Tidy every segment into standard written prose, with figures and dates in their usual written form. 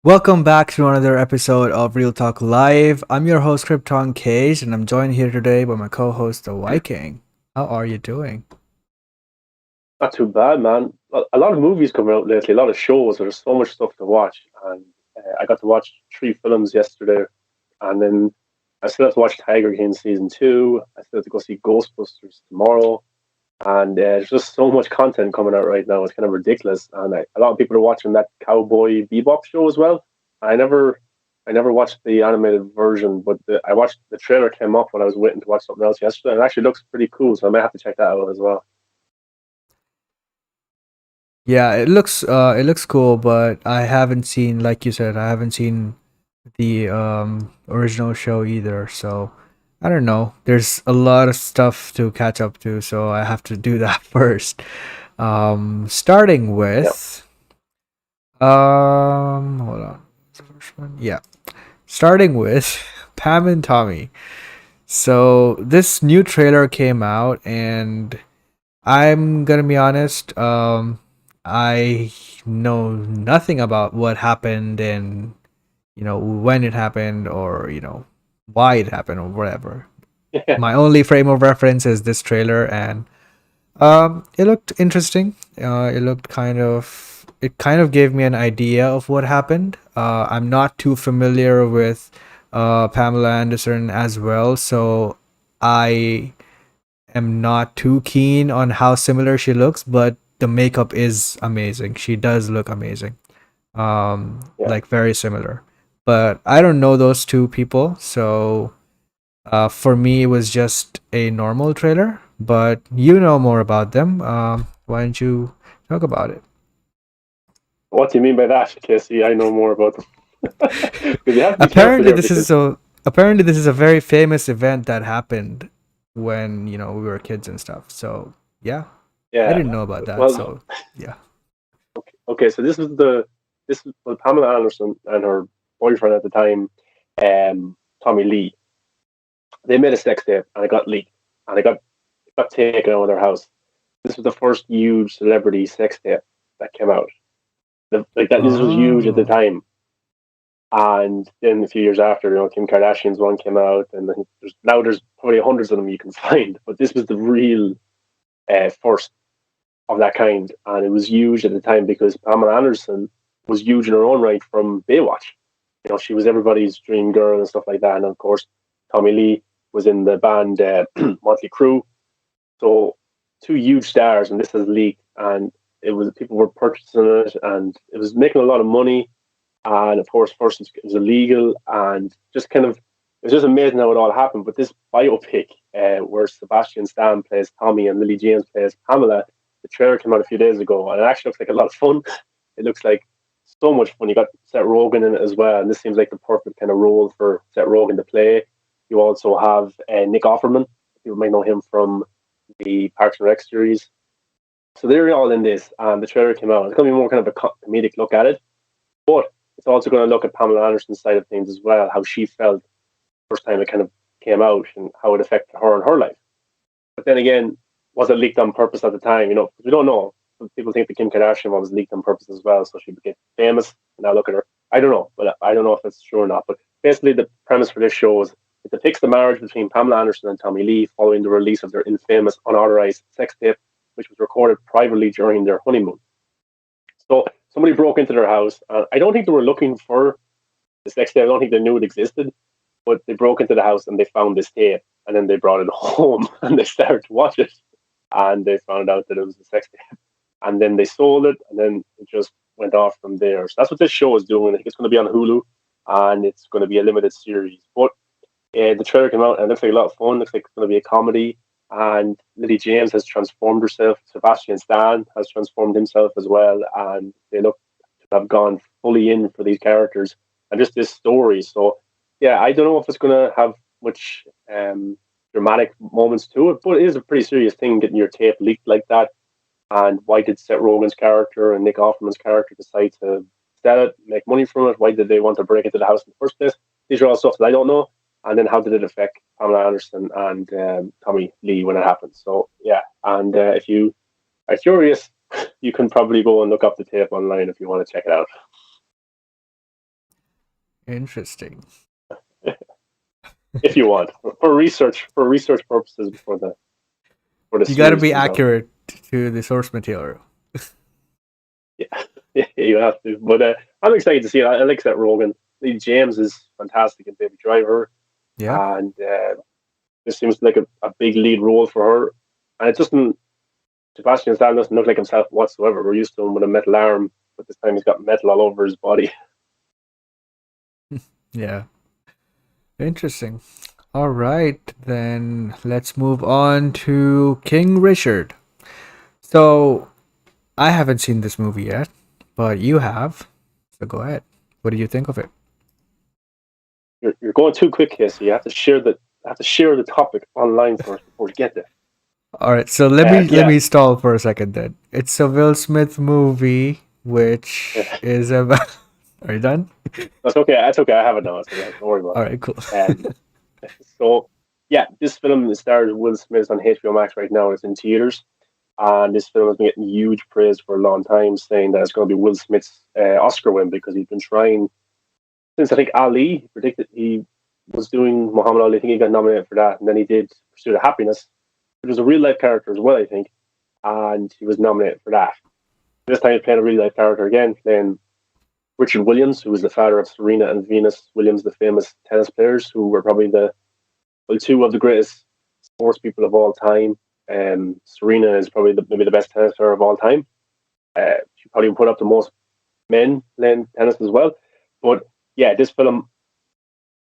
Welcome back to another episode of Real Talk Live. I'm your host, Krypton Cage, and I'm joined here today by my co host, the Viking. How are you doing? Not too bad, man. A lot of movies coming out lately, a lot of shows. There's so much stuff to watch, and I got to watch three films yesterday, and then I still have to watch Tiger King season 2. I still have to go see Ghostbusters tomorrow, and there's just so much content coming out right now. It's kind of ridiculous, and a lot of people are watching that Cowboy Bebop show as well. I never, I never watched the animated version, but I watched the trailer came up when I was waiting to watch something else yesterday, and it actually looks pretty cool. So I might have to check that out as well. Yeah, it looks cool, but I haven't seen, like you said, I haven't seen the original show either. So I don't know. There's a lot of stuff to catch up to, so I have to do that first. Starting Yeah. with hold on. What's the first one? Yeah. Starting with Pam and Tommy. So this new trailer came out, and I'm gonna be honest. I know nothing about what happened and when it happened or why it happened or whatever. My only frame of reference is this trailer, and it looked interesting. It kind of gave me an idea of what happened. I'm not too familiar with Pamela Anderson as well, so I am not too keen on how similar she looks, but the makeup is amazing. She does look amazing. Yeah. Like very similar. But I don't know those two people, so for me it was just a normal trailer. But you know more about them. Why don't you talk about it? What do you mean by that, Casey? I know more about them. Because you have to be careful apparently here this is because, so apparently this is a very famous event that happened when we were kids and stuff. So yeah, I yeah. didn't know about that. Well, So yeah. okay, so this is well, Pamela Anderson and her boyfriend at the time, Tommy Lee. They made a sex tape and it got leaked and it got taken out of their house. This was the first huge celebrity sex tape that came out. This was huge at the Oh. time. And then a few years after, Kim Kardashian's one came out, and then there's probably hundreds of them you can find. But this was the real first of that kind, and it was huge at the time because Pamela Anderson was huge in her own right from Baywatch. She was everybody's dream girl and stuff like that. And of course, Tommy Lee was in the band Motley Crue. So two huge stars, and this has leaked, and it was people were purchasing it, and it was making a lot of money. And of course, first it was illegal, and just kind of it was just amazing how it all happened. But this biopic, where Sebastian Stan plays Tommy and Lily James plays Pamela, the trailer came out a few days ago, and it actually looks like a lot of fun. It looks like so much fun. You got Seth Rogen in it as well, and this seems like the perfect kind of role for Seth Rogen to play. You also have Nick Offerman. You might know him from the Parks and Rec series. So they're all in this, and the trailer came out. It's going to be more kind of a comedic look at it, but it's also going to look at Pamela Anderson's side of things as well, how she felt first time it kind of came out and how it affected her and her life. But then again, was it leaked on purpose at the time? We don't know. Some people think the Kim Kardashian one was leaked on purpose as well, so she became famous. And now look at her. I don't know, but I don't know if it's true or not. But basically, the premise for this show is it depicts the marriage between Pamela Anderson and Tommy Lee following the release of their infamous unauthorized sex tape, which was recorded privately during their honeymoon. So somebody broke into their house. I don't think they were looking for the sex tape. I don't think they knew it existed, but they broke into the house and they found this tape, and then they brought it home and they started to watch it, and they found out that it was a sex tape, and then they sold it, and then it just went off from there. So that's what this show is doing. I think it's going to be on Hulu, and it's going to be a limited series. But the trailer came out and it looks like a lot of fun. Looks like it's going to be a comedy. And Lily James has transformed herself. Sebastian Stan has transformed himself as well. And they look to have gone fully in for these characters and just this story. So, yeah, I don't know if it's going to have much dramatic moments to it, but it is a pretty serious thing getting your tape leaked like that. And why did Seth Rogen's character and Nick Offerman's character decide to sell it, make money from it? Why did they want to break into the house in the first place? These are all stuff that I don't know. And then how did it affect Pamela Anderson and Tommy Lee when it happened? So yeah, and if you are curious, you can probably go and look up the tape online if you want to check it out. Interesting. If you want, for research purposes before the You got to series be comes out. accurate to the source material. Yeah, yeah, you have to. But I'm excited to see it. I like that Rogan. Lee James is fantastic in Baby Driver, Yeah. and this seems like a big lead role for her. And it doesn't. Sebastian Stan doesn't look like himself whatsoever. We're used to him with a metal arm, but this time he's got metal all over his body. Yeah. Interesting. All right, then let's move on to King Richard. So, I haven't seen this movie yet, but you have. So go ahead. What do you think of it? You're going too quick here, so you have to share the topic online first before you get there. All right, so let me let Yeah, me stall for a second then. It's a Will Smith movie which is about Are you done? that's okay. That's okay. I have it now. It's okay. Don't worry about All right, cool. it. So, yeah, this film stars Will Smith on HBO Max right now. It's in theaters, and this film has been getting huge praise for a long time, saying that it's going to be Will Smith's Oscar win because he's been trying since I think Ali predicted he was doing Muhammad Ali. I think he got nominated for that, and then he did Pursuit of Happiness, which was a real life character as well, I think, and he was nominated for that. This time he's playing a real life character again, playing Richard Williams, who was the father of Serena and Venus Williams, the famous tennis players, who were probably two of the greatest sports people of all time. Serena is probably maybe the best tennis player of all time. She probably put up the most men playing tennis as well. But yeah, this film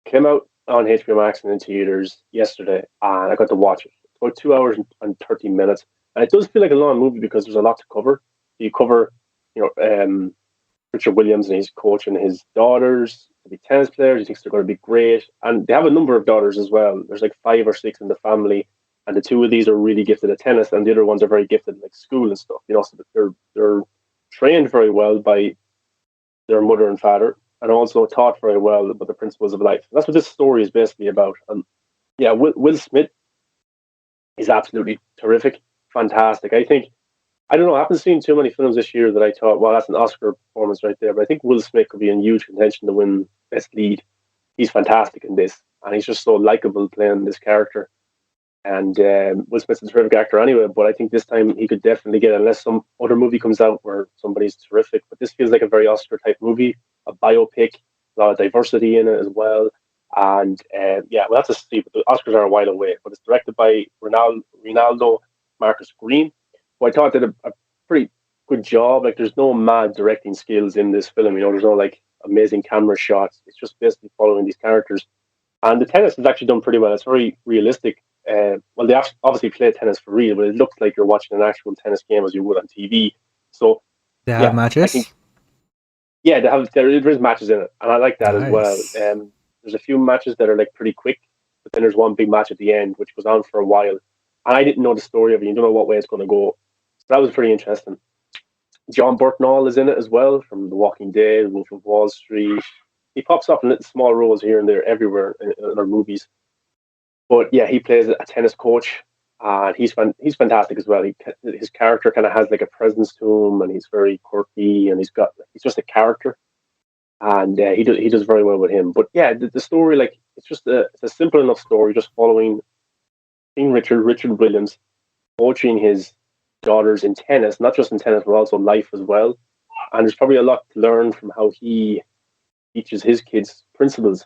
came out on HBO Max and in theaters yesterday, and I got to watch it. It's about 2 hours and 30 minutes, and it does feel like a long movie because there's a lot to cover. You cover, you know, Richard Williams and his coach and his daughters to be tennis players. He thinks they're going to be great, and they have a number of daughters as well. There's like 5 or 6 in the family, and the two of these are really gifted at tennis, and the other ones are very gifted at like school and stuff. You know, so they're trained very well by their mother and father, and also taught very well about the principles of life. That's what this story is basically about. And yeah, Will Smith is absolutely terrific, fantastic. I don't know. I haven't seen too many films this year that I thought, well, that's an Oscar performance right there. But I think Will Smith could be in huge contention to win Best Lead. He's fantastic in this, and he's just so likable playing this character. And Will Smith's a terrific actor anyway, but I think this time he could definitely get, unless some other movie comes out where somebody's terrific. But this feels like a very Oscar type movie, a biopic, a lot of diversity in it as well. And yeah, we'll have to see. But the Oscars are a while away. But it's directed by Ronaldo Marcus Green, who I thought did a pretty good job. Like, there's no mad directing skills in this film. You know, there's no like amazing camera shots. It's just basically following these characters. And the tennis is actually done pretty well. It's very realistic. Well, they obviously play tennis for real, but it looks like you're watching an actual tennis game as you would on TV. So, They have yeah, I think matches? yeah, there is matches in it, and I like that as well. Nice. There's a few matches that are like pretty quick, but then there's one big match at the end which goes on for a while, and I didn't know the story of it. You don't know what way it's going to go, so that was pretty interesting. John Burtnall is in it as well, from The Walking Dead, Wolf of Wall Street. He pops up in little small roles here and there everywhere in our movies. But yeah, he plays a tennis coach, and he's fantastic as well. His character kind of has like a presence to him, and he's very quirky, and he's just a character, and he does very well with him. But yeah, the story, like, it's a simple enough story, just following King Richard Williams coaching his daughters in tennis, not just in tennis but also life as well. And there's probably a lot to learn from how he teaches his kids principles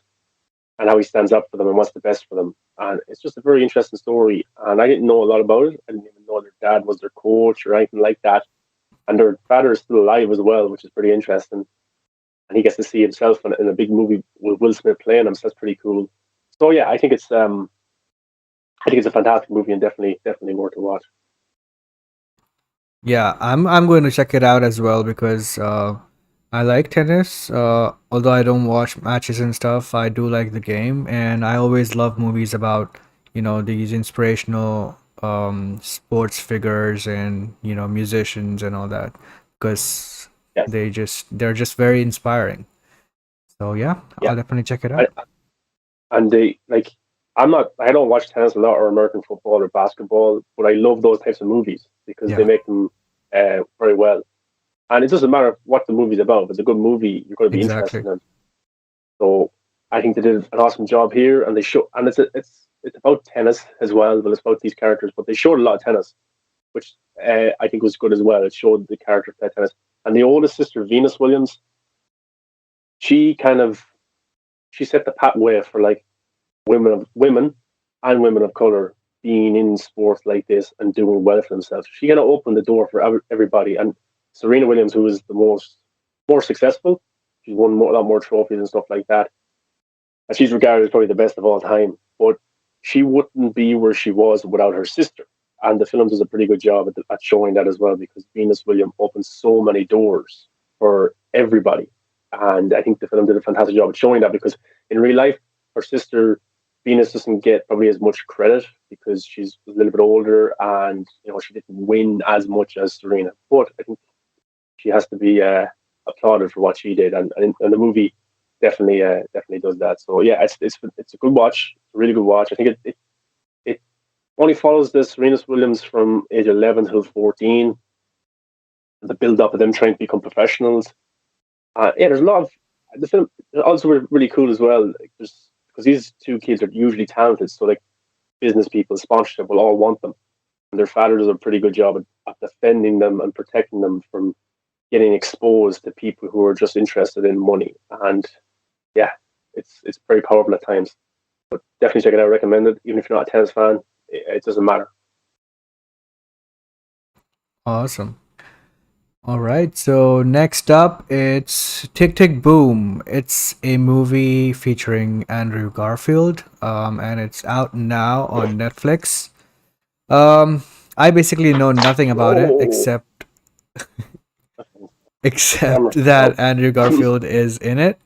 and how he stands up for them and what's the best for them. And it's just a very interesting story. And I didn't know a lot about it. I didn't even know their dad was their coach or anything like that. And their father is still alive as well, which is pretty interesting. And he gets to see himself in a big movie with Will Smith playing him, so that's pretty cool. So yeah, I think it's a fantastic movie and definitely worth a watch. Yeah, I'm going to check it out as well because I like tennis. Although I don't watch matches and stuff, I do like the game, and I always love movies about, these inspirational sports figures and, musicians and all that because Yeah, they're just very inspiring. So yeah, yeah. I'll definitely check it I, out. and they like I don't watch tennis a lot or American football or basketball, but I love those types of movies because they Yeah, make them very well. And it doesn't matter what the movie's about. If it's a good movie, you're going to be interested exactly. in it. So I think they did an awesome job here, and they show, and it's about tennis as well. But it's about these characters, but they showed a lot of tennis, which I think was good as well. It showed the character play tennis, and the oldest sister, Venus Williams, she kind of she set the pathway for like women and women of color being in sports like this and doing well for themselves. She kind of opened the door for everybody. And Serena Williams, who is the more successful, she's won a lot more trophies and stuff like that, and she's regarded as probably the best of all time. But she wouldn't be where she was without her sister. And the film does a pretty good job at showing that as well, because Venus Williams opened so many doors for everybody. And I think the film did a fantastic job at showing that, because in real life, her sister Venus doesn't get probably as much credit because she's a little bit older, and she didn't win as much as Serena. But I think she has to be applauded for what she did, and the movie definitely does that. So yeah, it's a good watch, a really good watch. I think it only follows this Serena Williams from age 11 till 14, the build up of them trying to become professionals. Yeah, there's a lot of the film. Also, really cool as well. Like, because these two kids are usually talented, so like business people, sponsorship will all want them, and their father does a pretty good job at defending them and protecting them from getting exposed to people who are just interested in money. And yeah, it's very powerful at times. But definitely check it out. Recommend it, even if you're not a tennis fan. It doesn't matter. Awesome. All right, so next up it's Tick Tick Boom. It's a movie featuring Andrew Garfield, and it's out now on Netflix. Um, I basically know nothing about it Oh, except camera. that Oh, Andrew Garfield is in it.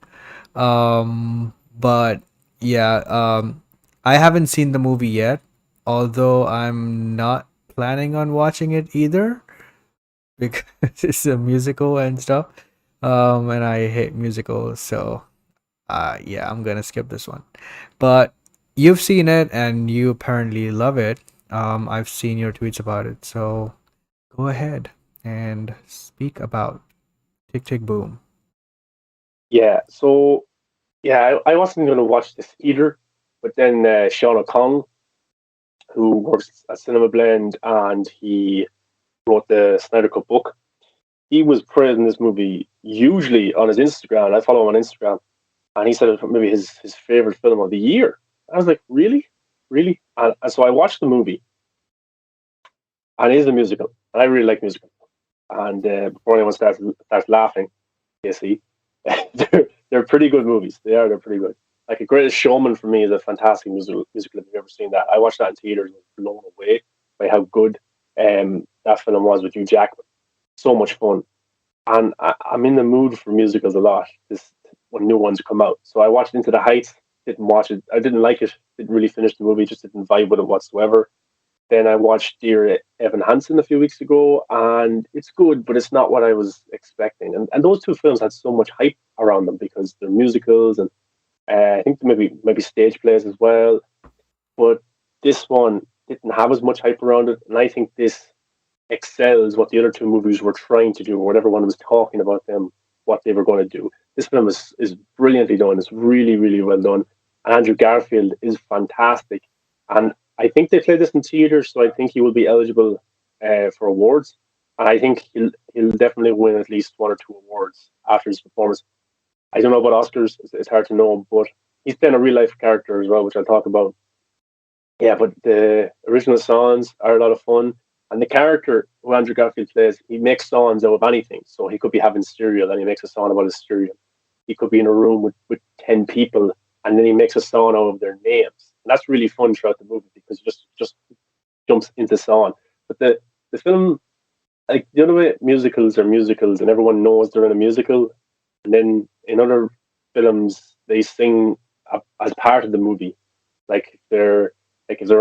But yeah, I haven't seen the movie yet, although I'm not planning on watching it either because it's a musical and stuff. And I hate musicals, so yeah, I'm gonna skip this one. But you've seen it and you apparently love it. I've seen your tweets about it, so go ahead and speak about Tick Tick Boom. yeah. So yeah, I wasn't going to watch this either, but then Sean O'Connell, who works at Cinema Blend, and he wrote the Snyder Cut book. He was praising this movie hugely on his Instagram. I follow him on Instagram, and he said it was maybe his favorite film of the year. I was like, really, really? And so I watched the movie, and it is a musical, and I really like musicals. And before anyone starts laughing, you see, they're pretty good movies. They're pretty good. Like A Greatest Showman for me is a fantastic musical. If you've ever seen that, I watched that in theaters and was blown away by how good that film was with Hugh Jackman. So much fun, and I'm in the mood for musicals a lot. This when new ones come out, so I watched Into the Heights. Didn't watch it. I didn't like it. Didn't really finish the movie. Just didn't vibe with it whatsoever. Then I watched Dear Evan Hansen a few weeks ago, and it's good, but it's not what I was expecting. And those two films had so much hype around them because they're musicals, and I think maybe stage plays as well. But this one didn't have as much hype around it, and I think this excels what the other two movies were trying to do, or what everyone was talking about them, what they were going to do. This film is brilliantly done. It's really, really well done. And Andrew Garfield is fantastic. And I think they played this in theaters, so I think he will be eligible for awards. And I think he'll definitely win at least one or two awards after his performance. I don't know about Oscars; it's hard to know, but he's playing a real life character as well, which I'll talk about. Yeah, but the original songs are a lot of fun. And the character who Andrew Garfield plays, he makes songs out of anything. So he could be having cereal and he makes a song about his cereal. He could be in a room with 10 people and then he makes a song out of their names. And that's really fun throughout the movie because it just jumps into song. But the film, like the other way musicals are musicals and everyone knows they're in a musical. And then in other films, they sing as part of the movie. Like if they're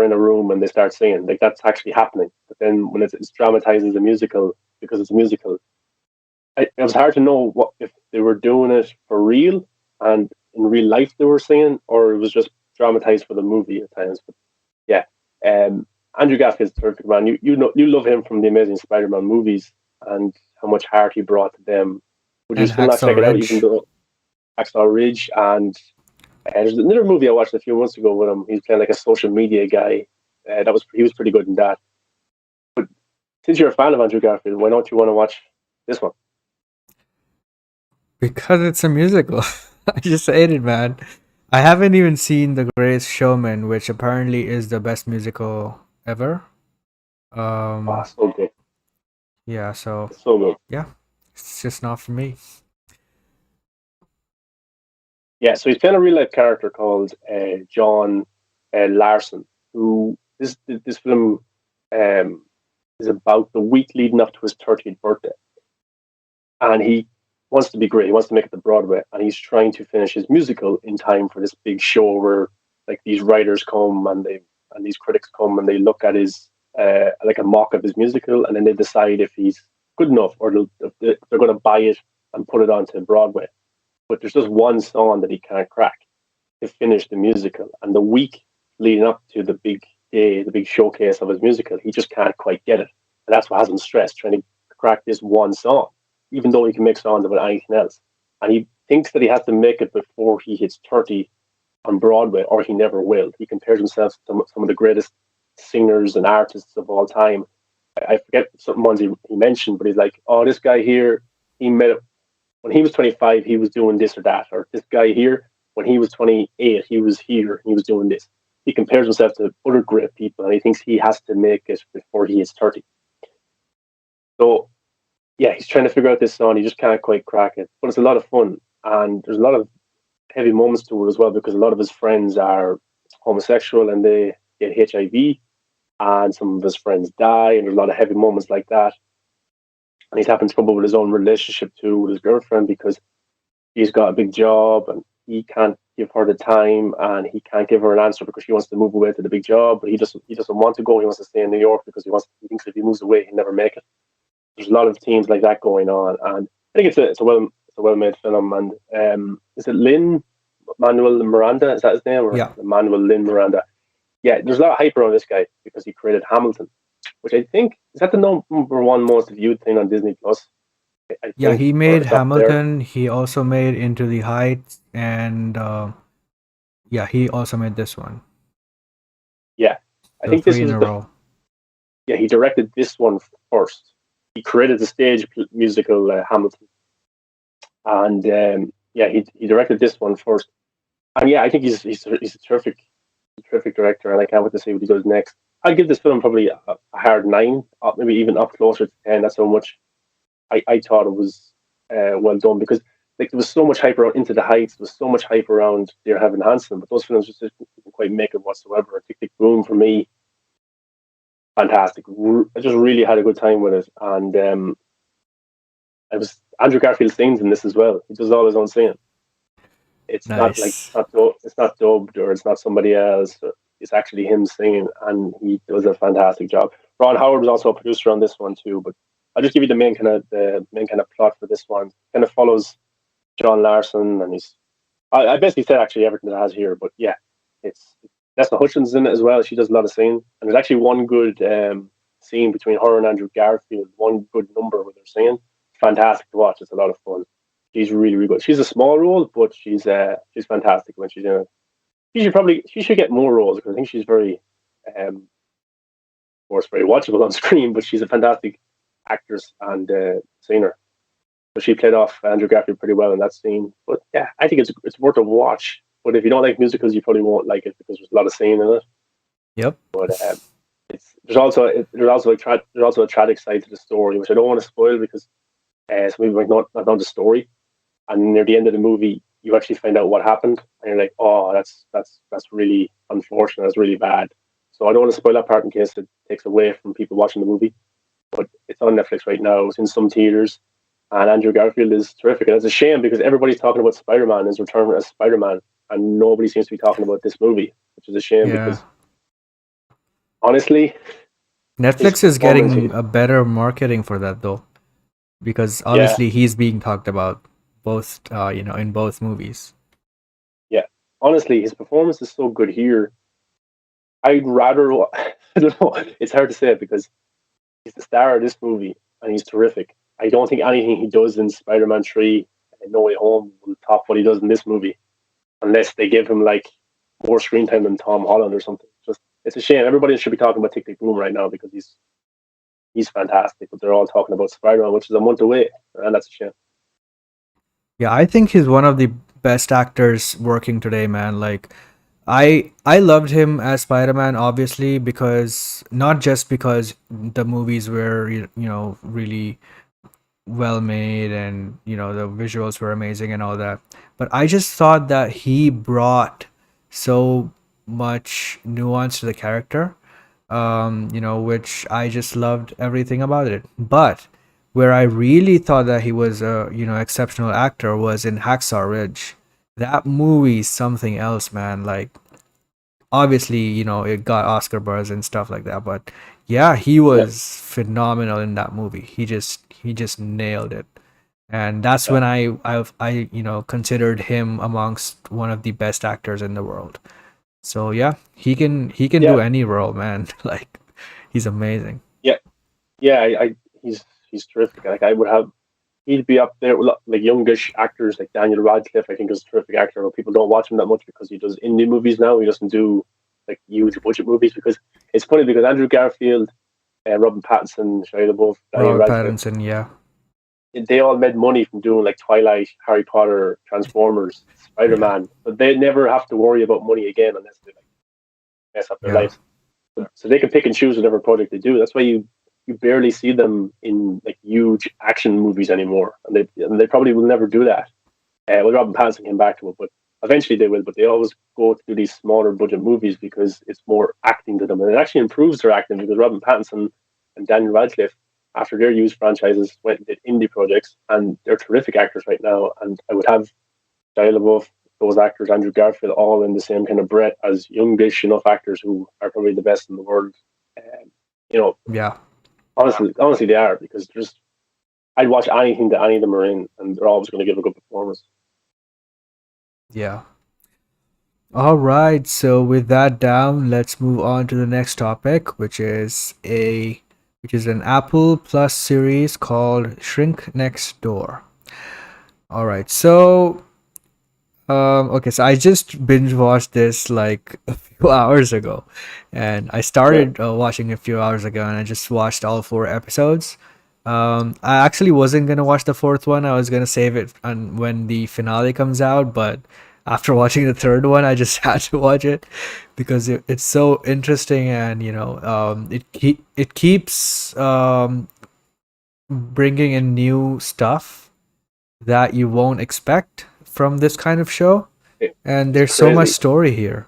in a room and they start singing, like that's actually happening. But then when it's dramatized as a musical because it's a musical, it was hard to know what if they were doing it for real and in real life they were singing, or it was just dramatized for the movie at times. But yeah, Andrew Garfield's terrific, man. You love him from the Amazing Spider-Man movies and how much heart he brought to them. Would you And still not Hacksaw check it out, even Ridge. though Hacksaw Ridge and There's another movie I watched a few months ago with him. He's playing like a social media guy. He was pretty good in that. But since you're a fan of Andrew Garfield, why don't you want to watch this one? Because it's a musical. I just hate it, man. I haven't even seen The Greatest Showman, which apparently is the best musical ever. Ah, Um, so good, yeah, so it's so good. yeah, it's just not for me. Yeah, so he's playing a real life character called John Larson, who this film um, is about the week leading up to his 30th birthday, and he wants to be great. He wants to make it to Broadway, and he's trying to finish his musical in time for this big show where like these writers come and these critics come and they look at his like a mock of his musical, and then they decide if he's good enough or if they're going to buy it and put it onto Broadway. But there's just one song that he can't crack to finish the musical, and the week leading up to the big day, the big showcase of his musical, he just can't quite get it, and that's what has him stressed trying to crack this one song, even though he can make songs about anything else. And he thinks that he has to make it before he hits 30 on Broadway, or he never will. He compares himself to some of the greatest singers and artists of all time. I forget some ones he mentioned, but he's like, oh, this guy here, he made it when he was 25, he was doing this or that. Or this guy here, when he was 28, he was here, he was doing this. He compares himself to other great people, and he thinks he has to make it before he is 30. So, yeah, he's trying to figure out this song. He just can't quite crack it. But it's a lot of fun. And there's a lot of heavy moments to it as well because a lot of his friends are homosexual and they get HIV, and some of his friends die, and there's a lot of heavy moments like that. And he's having trouble with his own relationship too with his girlfriend because he's got a big job and he can't give her the time and he can't give her an answer because she wants to move away to the big job, but he doesn't want to go. He wants to stay in New York because he thinks if he moves away he'll never make it. There's a lot of themes like that going on, and I think it's a well made film. And is it Lin Manuel Miranda? Is that his name, or Yeah, Manuel Lin Miranda? Yeah, there's a lot of hype around this guy because he created Hamilton, which I think is that the number one most viewed thing on Disney Plus. I yeah, think, he or made it's up there. Hamilton. He also made Into the Heights, and yeah, he also made this one. Yeah, I So think this three in was a the row. yeah, he directed this one first. He created the stage musical Hamilton, and yeah, he directed this one first. And yeah, I think he's a terrific director, and I can't wait to see what he does next. I'd give this film probably a hard 9, maybe even up closer to 10. That's how much I thought it was well done because like there was so much hype around Into the Heights, there was so much hype around Dear Heaven Hansen, but those films just didn't quite make it whatsoever. Tick Tick Boom for me, fantastic. I just really had a good time with it, and I was Andrew Garfield sings in this as well. He does all his own singing. It's not like Nice. it's not dubbed or it's not somebody else. It's actually him singing, and he does a fantastic job. Ron Howard was also a producer on this one too. But I'll just give you the main kind of plot for this one. Kind of follows John Larson, and I basically said actually everything that it has here. But yeah, it's Nessa Hutchins in it as well. She does a lot of singing, and there's actually one good scene between her and Andrew Garfield. One good number where they're singing. Fantastic to watch. It's a lot of fun. She's really, really good. She's a small role, but she's fantastic when she's in it. She should get more roles because I think she's very, of course, very watchable on screen. But she's a fantastic actress and singer. So she played off Andrew Garfield pretty well in that scene. But yeah, I think it's worth a watch. But if you don't like musicals, you probably won't like it because there's a lot of singing in it. Yep. But there's also a tragic side to the story, which I don't want to spoil because some people might not know the story. And near the end of the movie, you actually find out what happened, and you're like, "Oh, that's really unfortunate. That's really bad." So I don't want to spoil that part in case it takes away from people watching the movie. But it's on Netflix right now. It's in some theaters, and Andrew Garfield is terrific. And it's a shame because everybody's talking about Spider-Man, his return as Spider-Man, and nobody seems to be talking about this movie, which is a shame Yeah. because honestly, his Netflix is performance, getting a better marketing for that though, because yeah, obviously he's being talked about both, in both movies. yeah, honestly, his performance is so good here. I'd rather, I don't know, it's hard to say because he's the star of this movie and he's terrific. I don't think anything he does in Spider-Man 3 and No Way Home will top what he does in this movie. unless they give him like more screen time than Tom Holland or something. Just it's a shame. Everybody should be talking about Tick Tick Boom right now because he's fantastic, but they're all talking about Spider-Man, which is a month away, and that's a shame. Yeah, I think he's one of the best actors working today, man. Like I loved him as Spider-Man obviously because not just because the movies were really well made and the visuals were amazing and all that, but I just thought that he brought so much nuance to the character, which I just loved everything about it. But where I really thought that he was a exceptional actor was in Hacksaw Ridge. That movie's something else, man. Like obviously, it got Oscar buzz and stuff like that, but yeah, he Yeah, was phenomenal in that movie. He just nailed it. And that's yeah, when I considered him amongst one of the best actors in the world. So yeah, he can yeah, do any role, man. Like he's amazing. yeah, yeah. He's terrific. Like I would have, he'd be up there with like youngish actors like Daniel Radcliffe. I think is a terrific actor. But people don't watch him that much because he does indie movies now. He doesn't do like huge budget movies because it's funny because Andrew Garfield, Robin Pattinson, Shia LaBeouf, Daniel Robert Radcliffe, Pattinson, yeah. they all made money from doing like Twilight, Harry Potter, Transformers, Spider Yeah. Man, but they never have to worry about money again unless they like mess up their Yeah. lives. So they can pick and choose whatever project they do. That's why you barely see them in like huge action movies anymore, and they probably will never do that. Well, Robin Pattinson came back to it, but eventually they will. But they always go to do these smaller budget movies because it's more acting to them, and it actually improves their acting because Robin Pattinson and Daniel Radcliffe, after their used franchises, went and did indie projects, and they're terrific actors right now. And I would have Shia LaBeouf, those actors, Andrew Garfield, all in the same kind of breath as youngish enough actors who are probably the best in the world. Um, you know, Yeah. honestly, they are because just I'd watch anything that any of them are in, and they're always going to give a good performance. Yeah. All right, so with that down, let's move on to the next topic, which is an Apple Plus series called Shrink Next Door. All right, so okay, so I just binge watched this like a few hours ago, and I Yeah, started watching a few hours ago, and I just watched all four episodes. I actually wasn't gonna watch the fourth one. I was gonna save it on when the finale comes out, but after watching the third one, I just had to watch it because it's so interesting, and it keeps bringing in new stuff that you won't expect from this kind of show, and it's there's so much crazy. story here.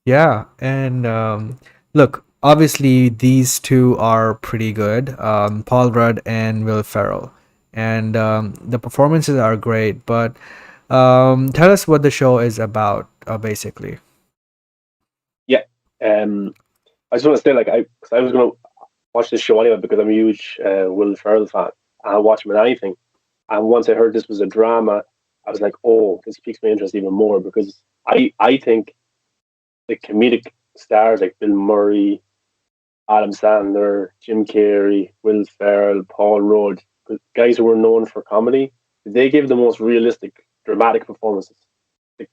Yeah, and look, obviously these two are pretty good, Paul Rudd and Will Ferrell, and the performances are great. But tell us what the show is about, basically. Yeah, I just want to say, like, cause I was going to watch this show anyway because I'm a huge Will Ferrell fan. I'll watch him in anything. And once I heard this was a drama, I was like, oh, this piques my interest even more because I think the comedic stars like Bill Murray, Adam Sandler, Jim Carrey, Will Ferrell, Paul Rudd, guys who were known for comedy, they give the most realistic, dramatic performances.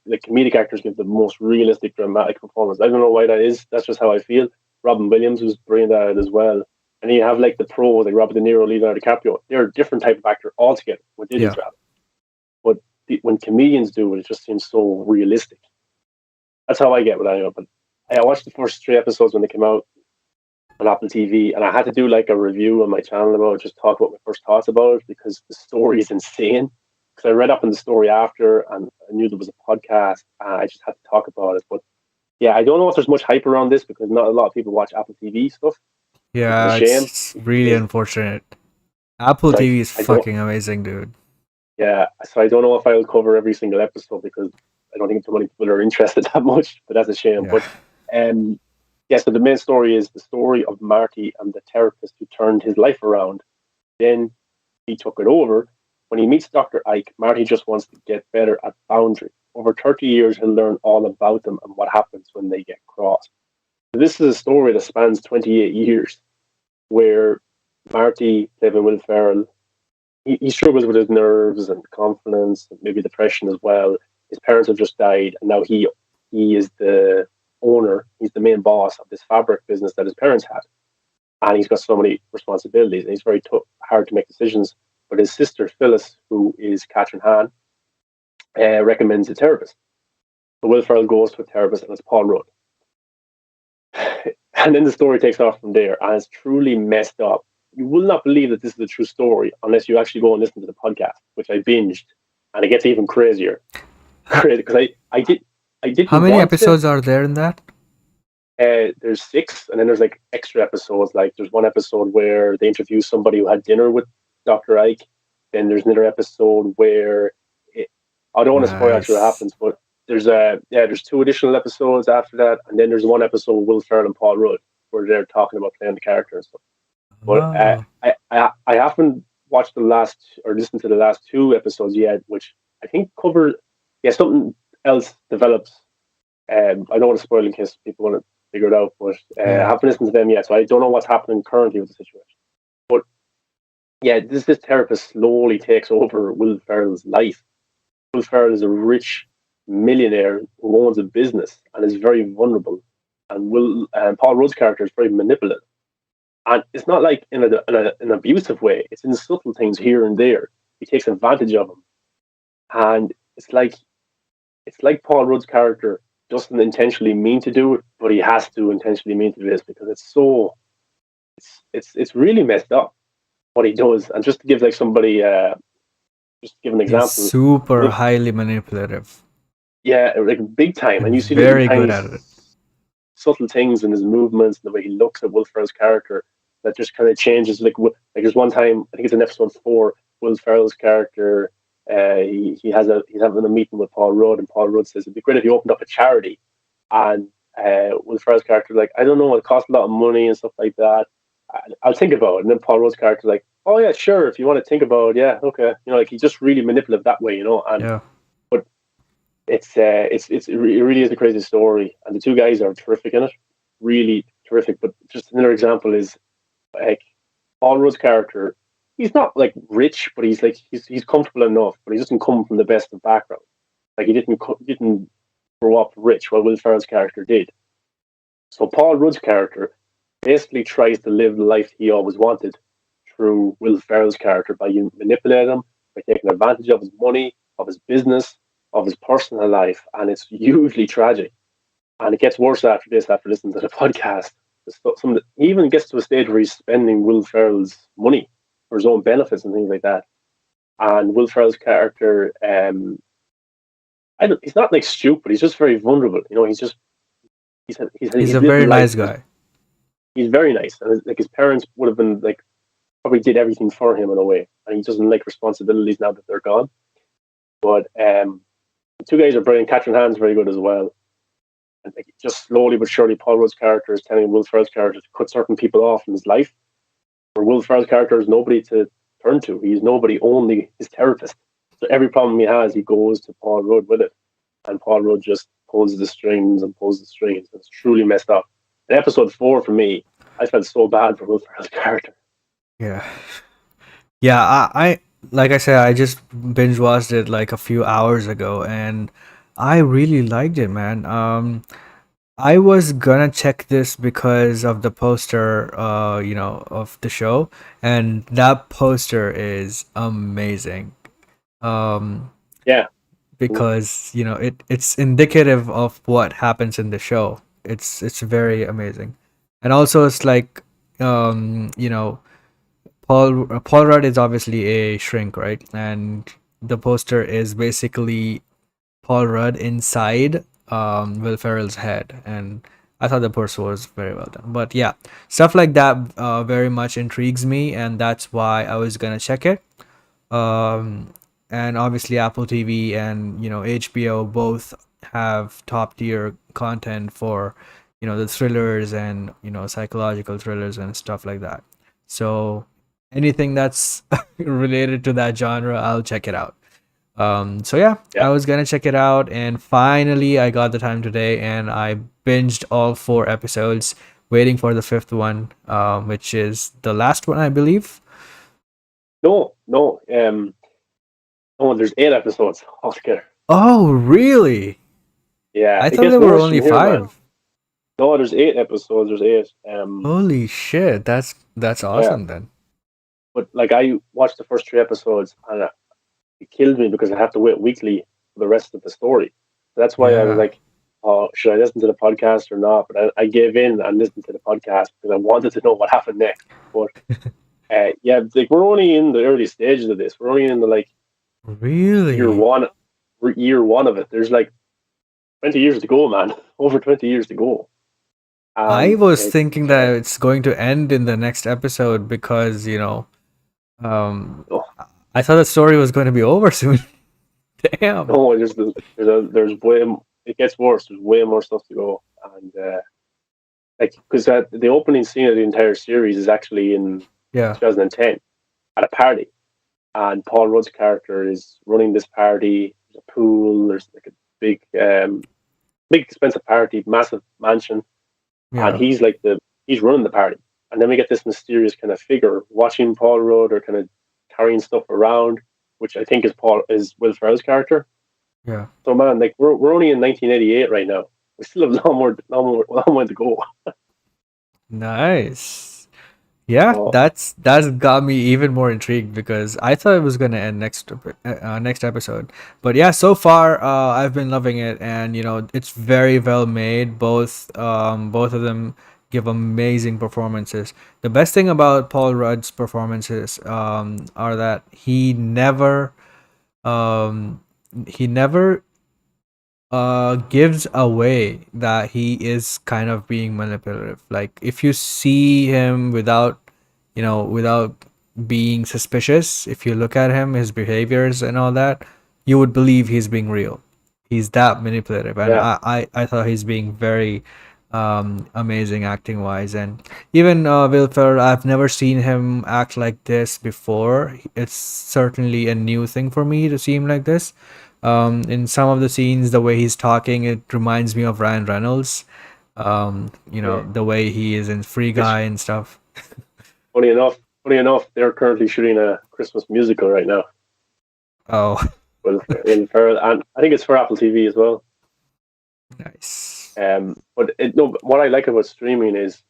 The comedic actors give the most realistic, dramatic performance. I don't know why that is. That's just how I feel. Robin Williams was brilliant at it as well. And you have like the pros like Robert De Niro, Leonardo DiCaprio. They're a different type of actor altogether when they do Yeah, drama. But when comedians do it, it just seems so realistic. That's how I get with it. But I watched the first three episodes when they came out on Apple TV, and I had to do like a review on my channel about it, just talk about my first thoughts about it because the story is insane. Because I read up on the story after, and I knew there was a podcast, and I just had to talk about it. But yeah, I don't know if there's much hype around this because not a lot of people watch Apple TV stuff, which is a yeah, shame. it's really Because unfortunate. Apple like TV is I don't, fucking amazing, dude. yeah, so I don't know if I'll cover every single episode because I don't think too many people are interested that much. But that's a shame. Yeah, But um, yeah, so the main story is the story of Marty and the therapist who turned his life around. Then he took it over. When he meets Dr. Ike, Marty just wants to get better at boundary. Over 30 years, he'll learn all about them and what happens when they get crossed. So this is a story that spans 28 years where Marty, played by Will Ferrell, he struggles with his nerves and confidence, and maybe depression as well. his parents have just died, and now he is the owner. He's the main boss of this fabric business that his parents had, and he's got so many responsibilities, and he's very hard to make decisions. But his sister Phyllis, who is Catherine Hahn, recommends a therapist. So Will Ferrell goes to a therapist, and it's Paul Rudd. And then the story takes off from there, and it's truly messed up. You will not believe that this is a true story unless you actually go and listen to the podcast, which I binged, and it gets even crazier. Because I did. How many episodes are there in that? There's 6, and then there's like extra episodes. Like there's one episode where they interview somebody who had dinner with Dr. Ike. Then there's another episode where I don't want to spoil actually what happens, but there's 2 additional episodes after that, and then there's one episode with Will Ferrell and Paul Rudd where they're talking about playing the character and stuff. But I haven't watched the last or listened to the last 2 episodes yet, which I think cover something else develops. I don't want to spoil in case people want to figure it out, but I haven't listened to them yet, so I don't know what's happening currently with the situation. But yeah, this therapist slowly takes over Will Ferrell's life. Will Ferrell is a rich millionaire who owns a business and is very vulnerable, and Paul Rudd's character is very manipulative. And it's not like in an abusive way. It's in subtle things here and there. He takes advantage of them, and it's like Paul Rudd's character doesn't intentionally mean to do it, but he has to intentionally mean to do this because it's really messed up what he does. And just to give just to give an example, he's super highly manipulative. Yeah, like big time, and you see very good at it. Subtle things in his movements and the way he looks at Will Ferrell's character that just kind of changes. Like there's one time, I think it's in episode 4, Will Ferrell's character. He's having a meeting with Paul Rudd, and Paul Rudd says it'd be great if you opened up a charity. And Will Ferrell's character like, I don't know, it costs a lot of money and stuff like that. I'll think about it. And then Paul Rudd's character like, oh yeah, sure, if you want to think about it, yeah, okay. Like he's just really manipulative that way, And but it really is a crazy story, and the 2 guys are terrific in it, really terrific. But just another example is like Paul Rudd's character. He's not like rich, but he's comfortable enough, but he doesn't come from the best of background. Like he didn't grow up rich, while Will Ferrell's character did. So Paul Rudd's character basically tries to live the life he always wanted through Will Ferrell's character by manipulating him, by taking advantage of his money, of his business, of his personal life, and it's hugely tragic. And it gets worse after listening to the podcast. He even gets to a stage where he's spending Will Ferrell's money for his own benefits and things like that. And Will Ferrell's character, he's not like stupid. He's just very vulnerable. He's a very nice guy. He's very nice, and like his parents would have been like probably did everything for him in a way, and he doesn't like responsibilities now that they're gone. But the 2 guys are brilliant. Catherine Hahn's very good as well. And like, just slowly but surely, Paul Rudd's character is telling Will Ferrell's character to cut certain people off in his life. Where Will Ferrell's character is nobody to turn to. He's nobody, only his therapist. So every problem he has, he goes to Paul Rudd with it. And Paul Rudd just pulls the strings. It's truly messed up. In episode 4, for me, I felt so bad for Will Ferrell's character. Yeah. I like I said, I just binge watched it like a few hours ago, and I really liked it, man. I was gonna check this because of the poster, of the show, and that poster is amazing. Yeah, because it's indicative of what happens in the show. It's very amazing, and also it's like, Paul Rudd is obviously a shrink, right? And the poster is basically Paul Rudd inside Will Ferrell's head, and I thought the poster was very well done. But yeah, stuff like that very much intrigues me, and that's why I was gonna check it. And obviously Apple TV and HBO both have top tier content for the thrillers and psychological thrillers and stuff like that. So anything that's related to that genre, I'll check it out. So yeah, I was gonna check it out, and finally I got the time today, and I binged all 4 episodes, waiting for the 5th one, which is the last one, I believe. No, there's 8 episodes altogether. Oh, really? Yeah, I it thought gets there were worse only from here, man. 5. No, there's 8 episodes. There's eight. Holy shit, that's Yeah, awesome then. but like I watched the first 3 episodes and it killed me because I have to wait weekly for the rest of the story. So that's why I was Yeah. like, oh, should I listen to the podcast or not? But I gave in and listened to the podcast because I wanted to know what happened next. But yeah, like we're only in the early stages of this. We're only in the like year Really? one, year one of it. There's like 20 years to go, man. Over 20 years to go. I And was thinking that it's going to end in the next episode because, um oh, I thought the story was going to be over soon. Damn. no, there's way, it gets worse. There's way more stuff to go. And like, because the opening scene of the entire series is actually in Yeah. 2010 at a party. And Paul Rudd's character is running this party. There's a pool, there's like a big, big expensive party, massive mansion. And Yeah. he's running the party. And then we get this mysterious kind of figure watching Paul Rudd or kind of carrying stuff around, which I think is Will Ferrell's character. Yeah. So man, like we're only in 1988 right now. We still have a long way to go. Nice. Yeah, Oh, that's got me even more intrigued because I thought it was gonna end next episode. But yeah, so far I've been loving it, and it's very well made. Both of them give amazing performances. The best thing about Paul Rudd's performances are that um he never gives away that he is kind of being manipulative. Like if you see him without being suspicious, if you look at him, his behaviors and all that, you would believe he's being real. He's that manipulative, and yeah, I thought he's being very amazing acting wise. And even Will Ferrell, I've never seen him act like this before. It's certainly a new thing for me to see him like this. In some of the scenes, the way he's talking, it reminds me of Ryan Reynolds. yeah. The way he is in Free It's Guy and stuff. funny enough, they're currently shooting a Christmas musical right now. Oh, Will Ferrell, and I think it's for Apple TV as well. nice. But no, what I like about streaming is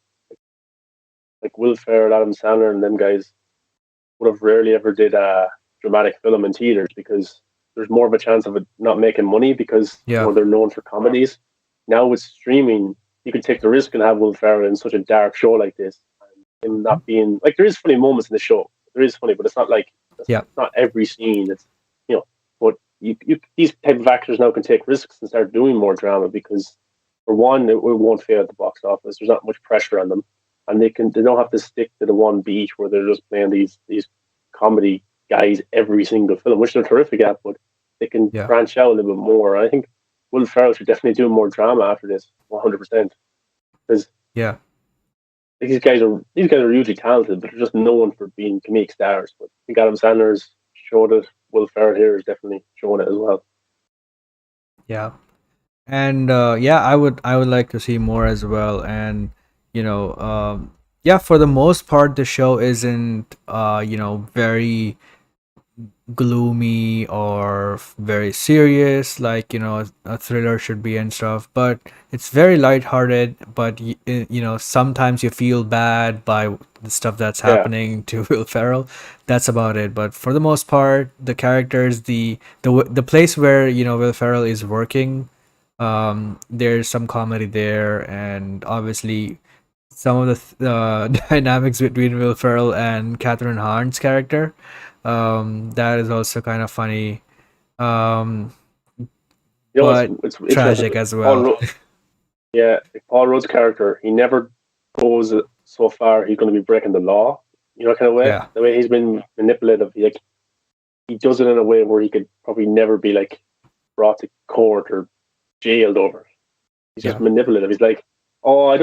like Will Ferrell, Adam Sandler, and them guys would have rarely ever did a dramatic film in theaters because there's more of a chance of it not making money because Yeah, they're known for comedies. Now with streaming, you can take the risk and have Will Ferrell in such a dark show like this, and him not being like there is funny moments in the show. There is funny, but it's not like it's yeah, not every scene. It's but you these type of actors now can take risks and start doing more drama because for one, it won't fail at the box office. There's not much pressure on them, and they don't have to stick to the one beat where they're just playing these comedy guys every single film, which they're terrific at, but they can yeah, branch out a little bit more. I think Will Ferrell should definitely do more drama after this, 100%, because yeah. these guys are hugely talented, but they're just known for being comedic stars. But I think Adam Sandler's showed it. Will Ferrell here is definitely showing it as well. Yeah. And yeah, I would like to see more as well. And yeah, for the most part the show isn't very gloomy or very serious like a thriller should be and stuff, but it's very lighthearted. But sometimes you feel bad by the stuff that's Yeah, happening to Will Ferrell. That's about it. But for the most part, the characters, the place where Will Ferrell is working, there's some comedy there, and obviously some of the dynamics between Will Ferrell and Catherine Hahn's character. That is also kind of funny, um, but it's interesting. tragic as well. Yeah, like Paul Rudd's character, he never goes so far. He's going to be breaking the law. Kind of way. Yeah, The way he's been manipulative, he does it in a way where he could probably never be like brought to court or jailed over. He's just yeah, manipulative. He's like, I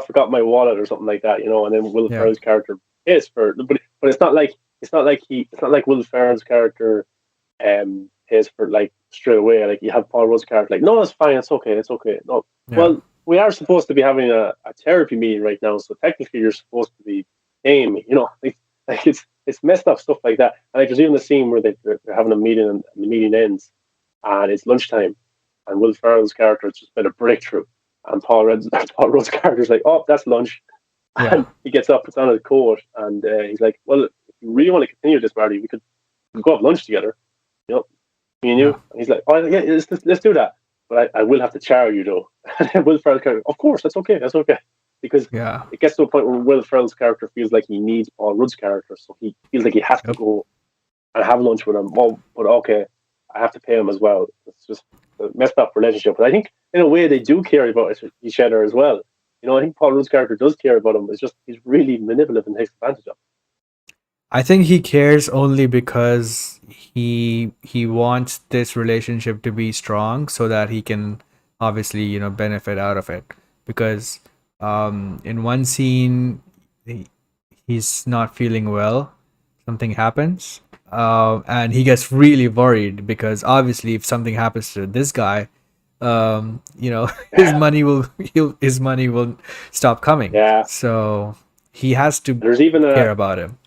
forgot my wallet or something like that. And then Will yeah, Ferrell's character pays for it, but it's not like Will Ferrell's character pays for like straight away. Like you have Paul Rudd's character, like, no, it's fine, it's okay, it's okay. No, yeah, well, we are supposed to be having a therapy meeting right now, so technically you're supposed to be paying me. Like it's messed up stuff like that. And like there's even a scene where they're having a meeting and the meeting ends, and it's lunchtime, and Will Ferrell's character has just been a breakthrough, and Paul Rudd's character's like, "Oh, that's lunch," Yeah. and he gets up, puts on his coat, and he's like, "Well, if you really want to continue this party, we could go have lunch together, you know, me and you." Yeah. And he's like, "Oh yeah, let's do that, but I will have to chow you though." And Will Ferrell's character, "Of course, that's okay," because Yeah. it gets to a point where Will Ferrell's character feels like he needs Paul Rudd's character, so he feels like he has to Yep. go and have lunch with him. Oh, but okay, I have to pay him as well. It's just a messed up relationship. But I think in a way they do care about each other as well. I think Paul Rudd's character does care about him. It's just he's really manipulative and takes advantage of I think he cares only because he wants this relationship to be strong so that he can obviously, benefit out of it. Because in one scene he's not feeling well, something happens. And he gets really worried because obviously if something happens to this guy, his him. his money will stop coming. Yeah. So he has to There's even care a about him.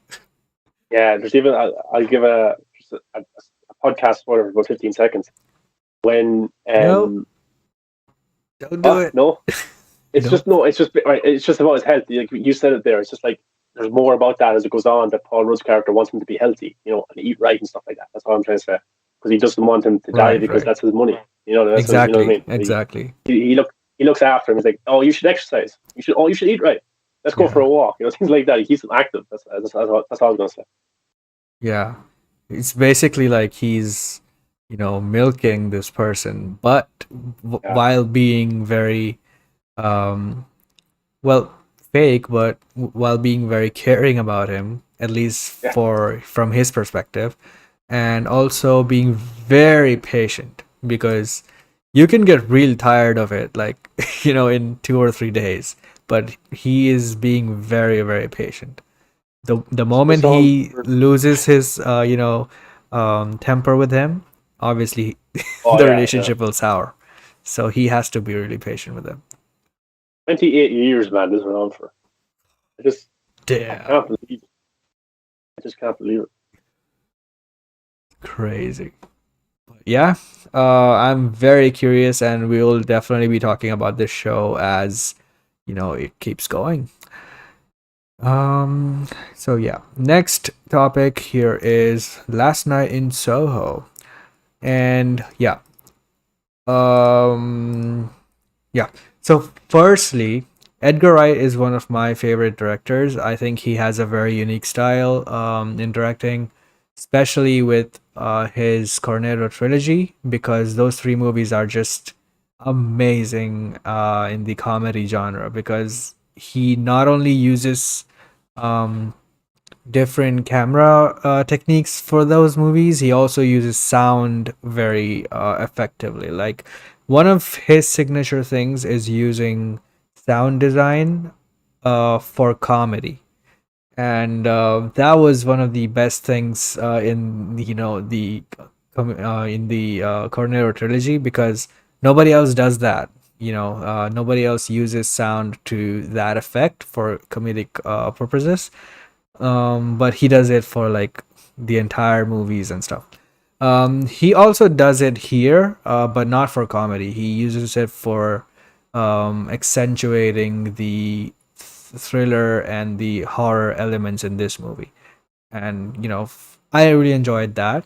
I'll give just a podcast spoiler for about 15 seconds. When No, don't do it. no, it's No. just no, it's just about his health. Like you said it there. It's just like there's more about that as it goes on. That Paul Rudd's character wants him to be healthy, and eat right and stuff like that. That's all I'm trying to say. Because he doesn't want him to die Right, because right. that's his money. That's Exactly, what I mean. exactly. He looks after him. He's like, oh, you should exercise. You should eat right. Let's go Yeah. for a walk. Things like that. He keeps them active. That's all I was gonna say. Yeah. It's basically like he's, milking this person, but Yeah. while being very, um, well, fake, but while being very caring about him, at least Yeah. from his perspective, and also being very patient because you can get real tired of it, like, in 2 or 3 days, but he is being very, very patient. The moment It's all he loses his temper with him, obviously oh the yeah. relationship will sour, so he has to be really patient with him. 28 years, man. This went on for. I Damn, can't believe it. I just can't believe it. crazy. Yeah, I'm very curious, and we will definitely be talking about this show as it keeps going. So yeah, next topic here is Last Night in Soho. And yeah, yeah. So firstly, Edgar Wright is one of my favorite directors. I think he has a very unique style in directing, especially with his Cornetto trilogy, because those three movies are just amazing in the comedy genre, because he not only uses um, different camera techniques for those movies, he also uses sound very effectively. Like, one of his signature things is using sound design for comedy. And that was one of the best things in in the Cornetto trilogy, because nobody else does that. Nobody else uses sound to that effect for comedic purposes. But he does it for like the entire movies and stuff. He also does it here, but not for comedy. He uses it for accentuating the thriller and the horror elements in this movie. And I really enjoyed that.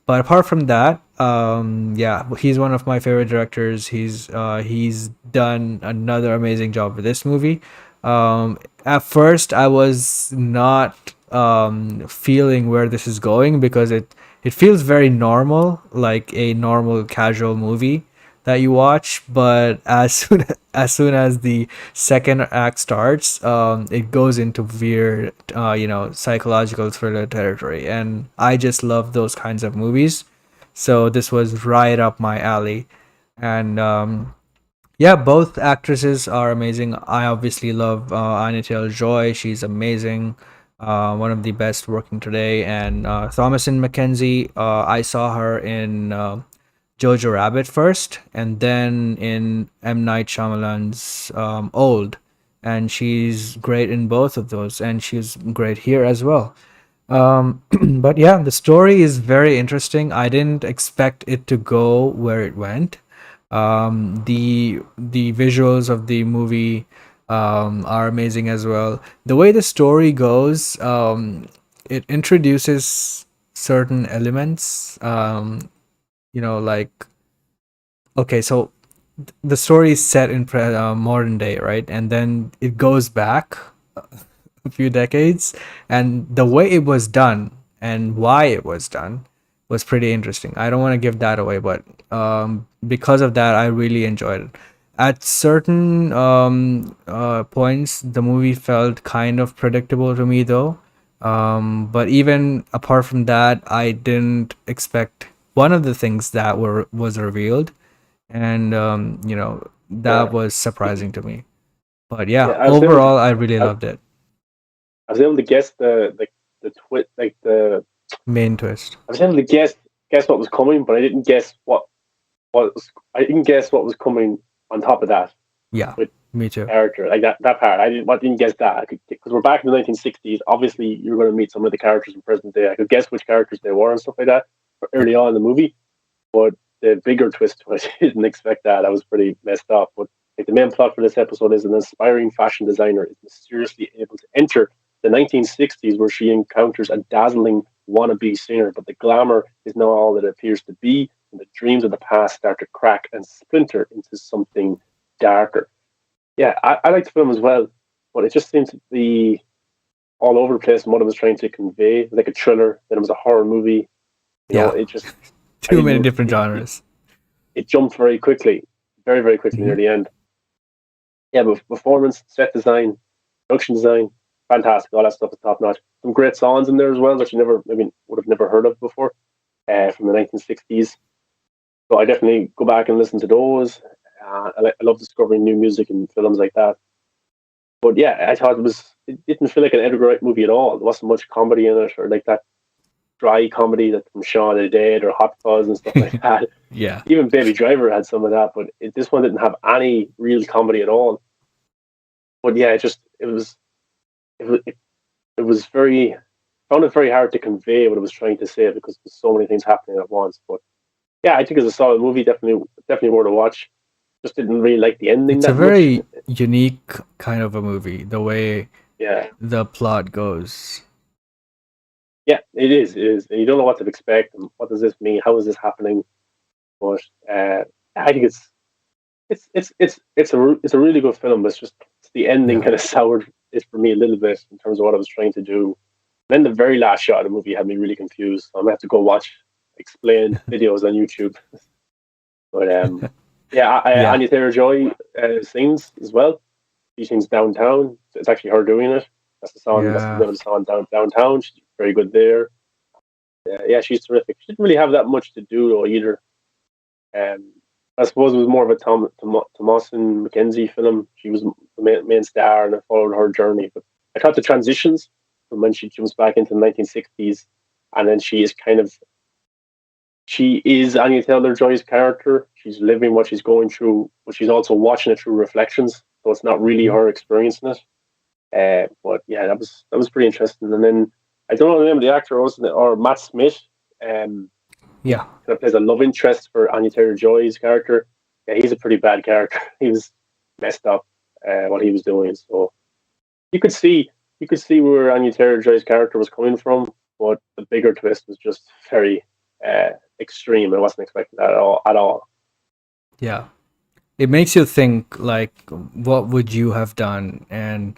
But apart from that, yeah, he's one of my favorite directors. He's done another amazing job with this movie. At first, I was not feeling where this is going, because it feels very normal, like a normal casual movie that you watch. But as soon as the second act starts, it goes into weird, psychological thriller territory, and I just love those kinds of movies. So this was right up my alley. And yeah, both actresses are amazing. I obviously love Anya Taylor-Joy. She's amazing. One of the best working today. And Thomasin McKenzie, I saw her in Jojo Rabbit first, and then in M. Night Shyamalan's Old. And she's great in both of those, and she's great here as well. But yeah, the story is very interesting. I didn't expect it to go where it went. The visuals of the movie are amazing as well. The way the story goes, it introduces certain elements. Like, okay, so the story is set in modern day, right? And then it goes back a few decades, and the way it was done and why it was done was pretty interesting. I don't want to give that away, but because of that, I really enjoyed it. At certain points, the movie felt kind of predictable to me, though. But even apart from that, I didn't expect one of the things that was revealed, and Yeah, that was surprising to me. But yeah, yeah. I was able to, overall, I really I, loved it. I was able to guess the twist, like the Main twist. I was able to guess what was coming, but I didn't guess I didn't guess what was coming on top of that Yeah, with me too. character like that part. I didn't guess that because we're back in the 1960s. Obviously, you're going to meet some of the characters in present day. I could guess which characters they were and stuff like that Yeah. early on in the movie, but the bigger twist was I didn't expect that. I was pretty messed up. But like the main plot for this episode is an aspiring fashion designer is mysteriously able to enter the 1960s where she encounters a dazzling wannabe singer, but the glamour is not all that it appears to be, and the dreams of the past start to crack and splinter into something darker. Yeah, I like the film as well, but it just seemed to be all over the place in what it was trying to convey, like a thriller. Then it was a horror movie. Yeah. It just I Too many didn't. different genres. It jumped very quickly, very very quickly Hmm. near the end. Yeah, but performance, set design, production design, fantastic. All that stuff is top notch. Some great songs in there as well that you never maybe would have never heard of before, from the 1960s. So I definitely go back and listen to those. I love discovering new music in films like that. But yeah, I thought it didn't feel like an Edgar Wright movie at all. There wasn't much comedy in it, or like that dry comedy that from Shaun of the Dead or Hot Fuzz and stuff like that. Yeah. Even Baby Driver had some of that, but this one didn't have any real comedy at all. But yeah, it was very found it very hard to convey what it was trying to say because there's so many things happening at once. But yeah, I think it's a solid movie. Definitely worth a watch. Just didn't really like the ending It's a that much. very unique kind of a movie, the way Yeah, the plot goes. yeah, it is. It is. And you don't know what to expect. And what does this mean? How is this happening? But I think it's a really good film. But it's the ending Yeah. kind of soured it for me a little bit in terms of what I was trying to do. Then the very last shot of the movie had me really confused. I'm gonna have to go watch explained videos on YouTube. But yeah, Yeah. Anya Taylor Joy sings as well. She sings downtown. So it's actually her doing it. That's the song. That's the Yeah. name of the song. Downtown. She's very good there. Yeah, she's terrific. She didn't really have that much to do though either. Um, I suppose it was more of a Thomasin McKenzie film. She was the main star, and I followed her journey. But I thought the transitions from when she jumps back into the 1960s, and then she is Anya Taylor Joy's character. She's living what she's going through, but she's also watching it through reflections. So it's not really Mhm. her experiencing it. But yeah, that was pretty interesting. And then I don't know the name of the actor, or Matt Smith. He Yeah. kind of plays a love interest for Anya Taylor Joy's character. Yeah, he's a pretty bad character. He was messed up what he was doing. So you could see you could see where Anya Taylor Joy's character was coming from, but the bigger twist was just very extreme. I wasn't expecting that at all. At all. Yeah. It makes you think, like, what would you have done? And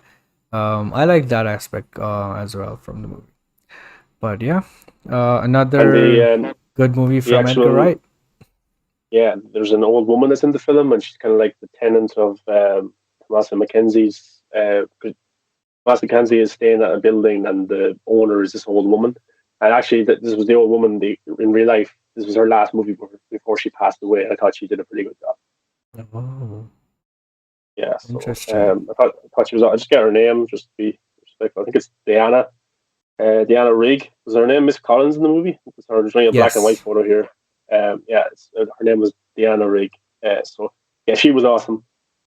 I like that aspect as well from the movie. But yeah, And another good movie the from Edgar actual Wright. yeah, there's an old woman that's in the film, and she's kind of like the tenant of Thomas and Mackenzie's. Thomas Mackenzie is staying at a building, and the owner is this old woman. And actually, this was the old woman. In real life, this was her last movie before she passed away. And I thought she did a pretty good job. Oh, Yeah, so interesting. I thought she was. I just get her name just to be respectful. I think it's Diana. Diana Rigg was her name. Miss Collins in the movie. It's her. There's only a black and white Yes. photo here. Yeah, her name was Diana Rigg. So yeah, she was awesome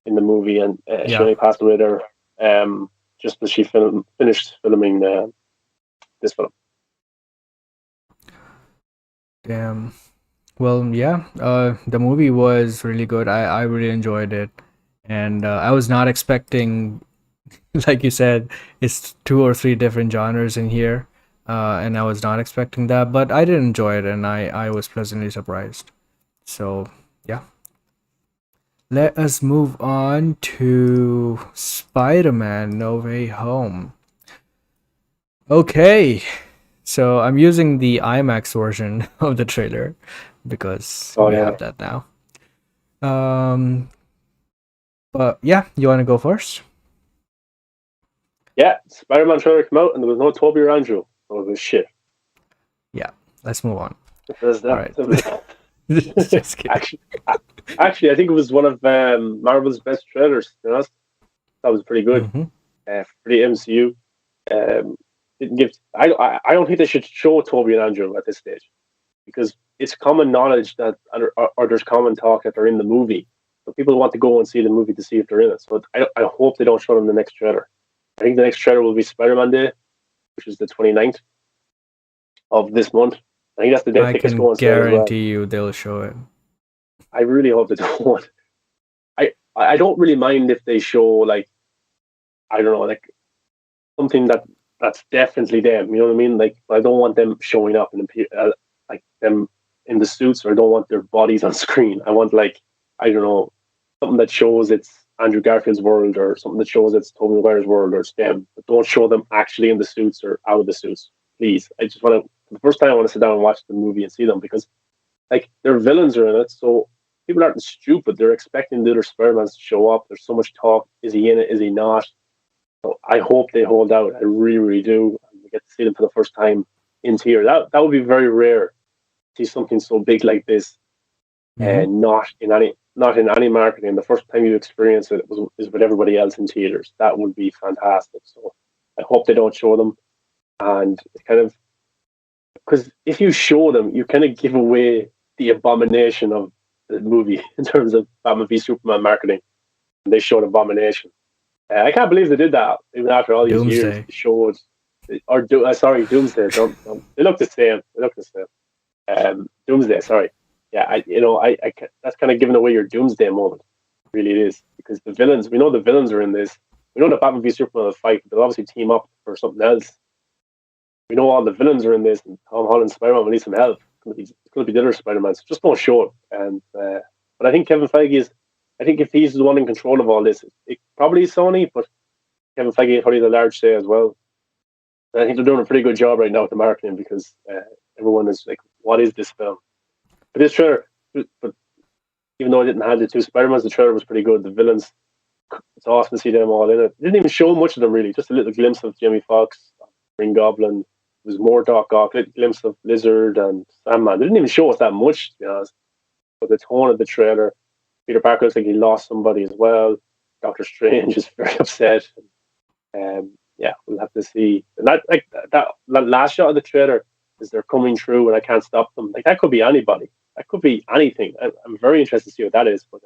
in the movie, and she Yeah. only passed away there just as she finished filming this film. Damn. Well, yeah. The movie was really good. I really enjoyed it, and I was not expecting, like you said, it's two or three different genres in here, and I was not expecting that, but I did enjoy it, and I was pleasantly surprised. So yeah, let us move on to Spider-Man: No Way Home. Okay, so I'm using the IMAX version of the trailer because Oh we yeah, have that now. Um, but yeah, you want to go first? yeah. Spider-Man trailer came out, and there was no Toby or Andrew. Oh, this shit. Yeah, let's move on. There's All that. right. Just kidding. actually, actually, I think it was one of Marvel's best trailers. You know, that was pretty good Mm-hmm. for the MCU. Um, didn't give. I don't think they should show Toby and Andrew at this stage because it's common knowledge that or there's common talk that they're in the movie. So people want to go and see the movie to see if they're in it. So I hope they don't show them the next trailer. I think the next trailer will be Spider-Man Day, which is the 29th of this month. I think that's the day I tickets can go on sale as well. guarantee you they'll show it. I really hope they don't. I don't really mind if they show like I don't know like something that's definitely them. You know what I mean? Like I don't want them showing up and like them in the suits, or I don't want their bodies on screen. I want like I don't know something that shows it's Andrew Garfield's world, or something that shows it's Tobey Maguire's world, or it's them. But don't show them actually in the suits or out of the suits, please. I just want to. For the first time, I want to sit down and watch the movie and see them because like their villains are in it, so people aren't stupid. They're expecting the other Spider-Mans to show up. There's so much talk. Is he in it? Is he not? So I hope they hold out. I really, really do. And we get to see them for the first time in theater. That would be very rare to see something so big like this, Mm-hmm. and not in any marketing. The first time you experience it is with everybody else in theaters. That would be fantastic. So I hope they don't show them. And it's kind of because if you show them, you kind of give away the abomination of the movie in terms of Batman v Superman marketing. And they showed Abomination. I can't believe they did that even after all these years. Doomsday. They showed, sorry, Doomsday. They look the same. They look the same. Doomsday. Sorry. Yeah, that's kind of giving away your Doomsday moment. Really, it is because the villains. We know the villains are in this. We know that Batman v Superman will fight. But they'll obviously team up for something else. We know all the villains are in this, and Tom Holland Spider-Man will need some help. It's going to be the other Spider-Man. So just don't show it. And but I think Kevin Feige is. I think if he's the one in control of all this, it probably is Sony, but Kevin Feige probably the large say as well. And I think they're doing a pretty good job right now with the marketing because everyone is like, "What is this film?" But this trailer, but even though I didn't have the two Spider-Mans, the trailer was pretty good. The villains, it's awesome to see them all in it. It didn't even show much of them really, just a little glimpse of Jimmy Fox, Green Goblin. There was more Doc Ock, a little glimpse of Lizard and Sandman. They didn't even show us that much, to be honest. But the tone of the trailer, Peter Parker looks like he lost somebody as well. Doctor Strange is very upset. Yeah, we'll have to see. And that last shot of the trailer is they're coming through and I can't stop them. Like that could be anybody. That could be anything. I'm very interested to see what that is. But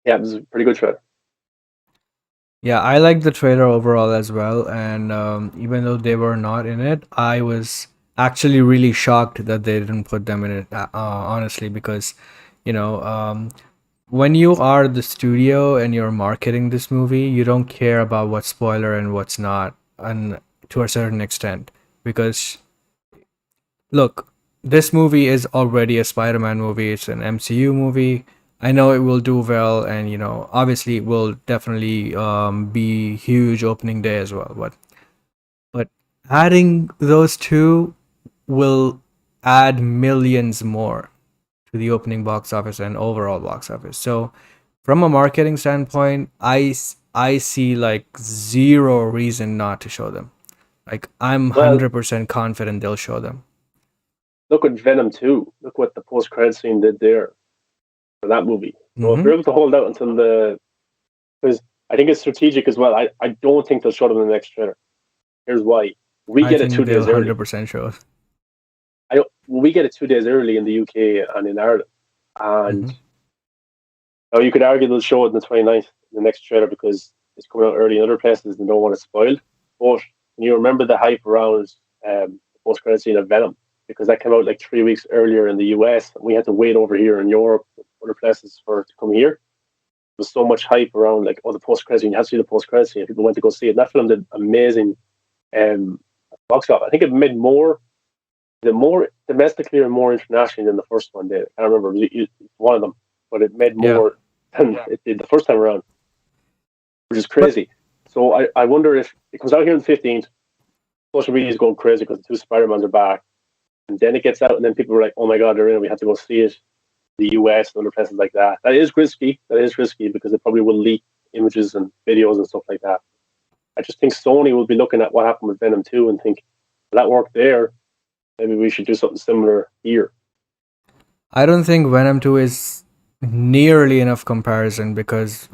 yeah, it was a pretty good trailer. Yeah, I like the trailer overall as well, and even though they were not in it, I was actually really shocked that they didn't put them in it. Honestly, because you know, when you are the studio and you're marketing this movie, you don't care about what's spoiler and what's not, and to a certain extent, because look, this movie is already a Spider-Man movie. It's an MCU movie. I know it will do well, and obviously, it will definitely be huge opening day as well. But adding those two will add millions more to the opening box office and overall box office. So, from a marketing standpoint, I see like zero reason not to show them. Like I'm Well, 100% confident they'll show them. look at Venom 2. Look what the post credit scene did there for that movie. So if Mm-hmm. we're able to hold out until because I think it's strategic as well. I don't think they'll show them in the next trailer. Here's why. We I get it think 2 days they'll early. 100% show. We get it 2 days early in the UK and in Ireland. And Mm-hmm. now you could argue they'll show it on the 29th, the next trailer, because it's coming out early in other places and don't want it spoiled. But when you remember the hype around the post credit scene of Venom, because that came out like 3 weeks earlier in the US. And we had to wait over here in Europe, other places for it to come here. There was so much hype around like, oh, the post credits, you have to see the post credits, and people went to go see it. That film did amazing box office. I think it made more domestically or more internationally than the first one did. I can't remember. It was one of them, but it made more than it did the first time around, which is crazy. So I wonder if it comes out here on the 15th, social media is going crazy because the two Spider-Mans are back. And then it gets out, and then people are like, oh my God, they're in, we have to go see it. The US and other places like that. That is risky because it probably will leak images and videos and stuff like that. I just think Sony will be looking at what happened with Venom 2 and think, well, that worked there. Maybe we should do something similar here. I don't think Venom 2 is nearly enough comparison because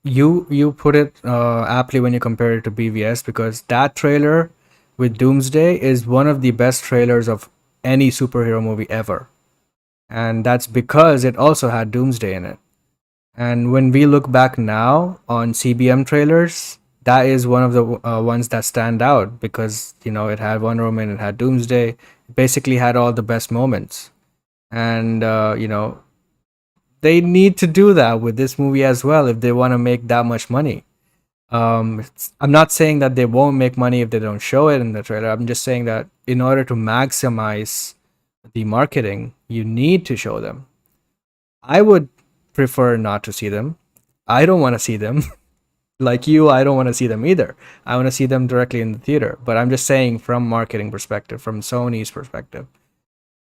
you put it aptly when you compare it to BVS, because that trailer with Doomsday is one of the best trailers of any superhero movie ever. And that's because it also had Doomsday in it. And when we look back now on CBM trailers, that is one of the ones that stand out because, you know, it had Wonder Woman, it had Doomsday, it basically had all the best moments. And, you know, they need to do that with this movie as well if they want to make that much money. I'm not saying that they won't make money if they don't show it in the trailer. I'm just saying that in order to maximize the marketing, you need to show them. I would prefer not to see them. I don't want to see them. Like you, I don't want to see them either. I want to see them directly in the theater. But I'm just saying, from marketing perspective, from Sony's perspective,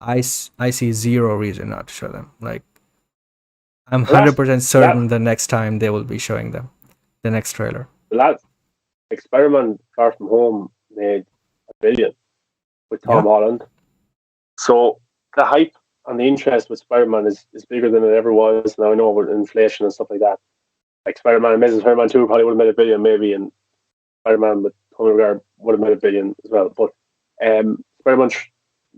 I see zero reason not to show them. Like, I'm 100% certain the next time they will be showing them, the next trailer. Like Spider-Man Far From Home made $1 billion with Tom Holland. So the hype and the interest with Spider-Man is bigger than it ever was. Now I know with inflation and stuff like that. Like Spider-Man, Amazing Spider-Man 2 probably would have made $1 billion maybe, and Spider-Man with Tony Regard would have made $1 billion as well. But Spider-Man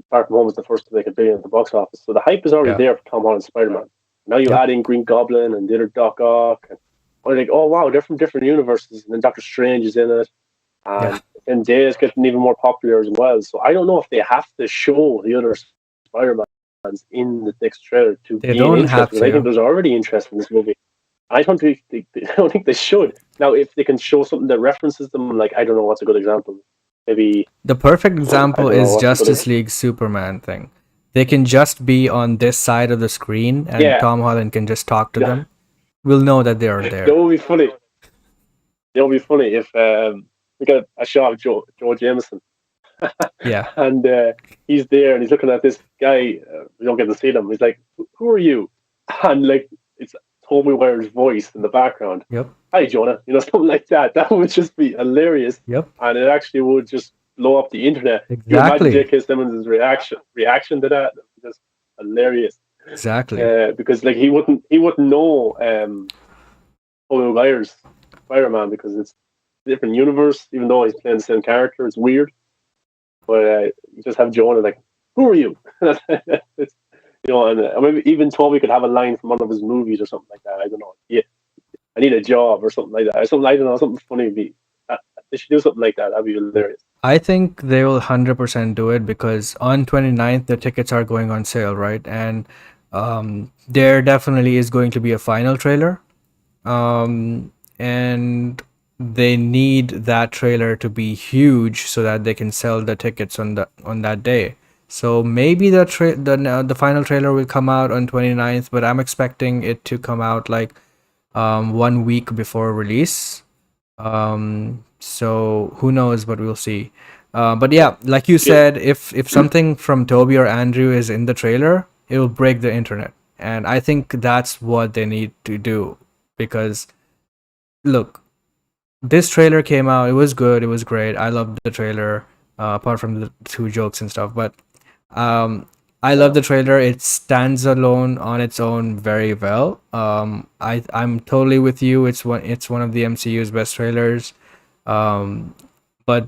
Far From Home was the first to make $1 billion at the box office. So the hype is already there for Tom Holland Spider-Man. Now you add in Green Goblin and the other Doc Ock, and we're like, oh wow, they're from different universes, and then Doctor Strange is in it, and then Day is getting even more popular as well. So I don't know if they have to show the other Spider-Mans in the next trailer to gain interest, because I think there's already interest in this movie. I don't think they should. Now, if they can show something that references them, like, I don't know what's a good example. Maybe the perfect example is Justice League Superman thing. They can just be on this side of the screen, and Tom Holland can just talk to them. We'll know that they are there. That would be funny. It would be funny if we got a shot of Joe Jameson. And he's there, and he's looking at this guy. We don't get to see them. He's like, "Who are you?" And like, it's Tommy Wire's voice in the background. Hi, Jonah. You know, something like that. That would just be hilarious. And it actually would just blow up the internet. Exactly. You imagine J.K. Simmons' reaction to that. That would be just hilarious. Exactly. Because like he wouldn't know Tommy Wire's Spider-Man because it's a different universe. Even though he's playing the same character, it's weird. But you just have Jonah like, "Who are you?" It's, you know, and maybe even Toby could have a line from one of his movies or something like that. I don't know. Yeah, I need a job or something like that. Or something, I don't know, something funny. They should do something like that. That'd be hilarious. I think they will 100% do it because on 29th the tickets are going on sale, right? And there definitely is going to be a final trailer, and they need that trailer to be huge so that they can sell the tickets on that day. So maybe the final trailer will come out on 29th, but I'm expecting it to come out like 1 week before release. So who knows, but we'll see. But yeah, like you said, if something from Toby or Andrew is in the trailer, it will break the internet. And I think that's what they need to do, because look, this trailer came out, it was good, it was great. I loved the trailer, apart from the two jokes and stuff, but I love the trailer. It stands alone on its own very well. I'm totally with you. It's one of the MCU's best trailers. But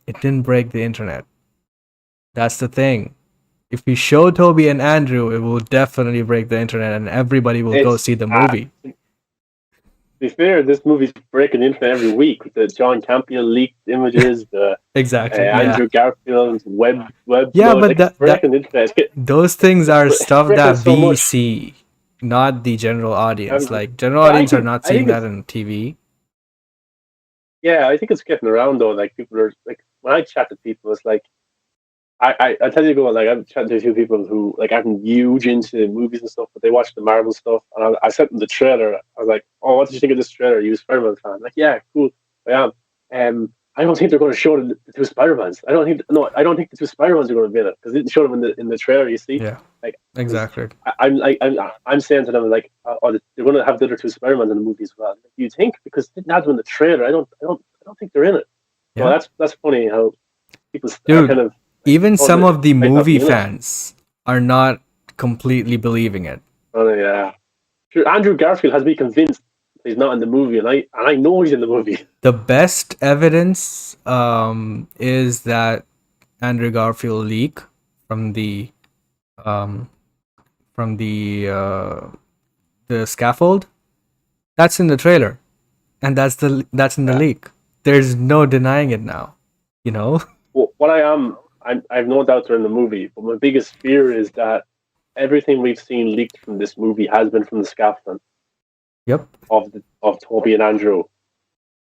it didn't break the internet. That's the thing. If we show Toby and Andrew, it will definitely break the internet, and everybody will go see the movie. be fair, this movie's breaking the internet every week with the John Campion leaked images, the Exactly. Yeah. Andrew Garfield web Yeah, blood, but like it's that breaking the internet. those things are It's stuff breaking that so we much. see, not the general audience. Um, Like general but audience are not I seeing think that it's on TV. yeah, I think it's getting around though. Like people are like when I chat to people, it's like I tell you go like I've chatted to a few people who like aren't huge into movies and stuff, but they watch the Marvel stuff. And I sent them the trailer. I was like, "Oh, what did you think of this trailer? You a Spider-Man fan?" Like, yeah, cool, I am. I don't think they're going to show the two Spider-Mans. I don't think the two Spider-Mans are going to be in it because they didn't show them in the trailer. You see, Yeah, like, because exactly. I'm saying to them like, oh, they're going to have the other two Spider-Mans in the movie as well. You think because they didn't have them in the trailer? I don't think they're in it. So Yeah, that's funny how people are kind dude. of like, Even oh, some of the might not movie be in it. fans are not completely believing it. Oh yeah, sure. Andrew Garfield has me convinced he's not in the movie, and I know he's in the movie. The best evidence is that Andrew Garfield leak from the um from the scaffold. That's in the trailer, and that's in the Yeah. leak. There's no denying it now. You know. Well, what I have no doubt they're in the movie, but my biggest fear is that everything we've seen leaked from this movie has been from the scaffolding Yep. of Toby and Andrew,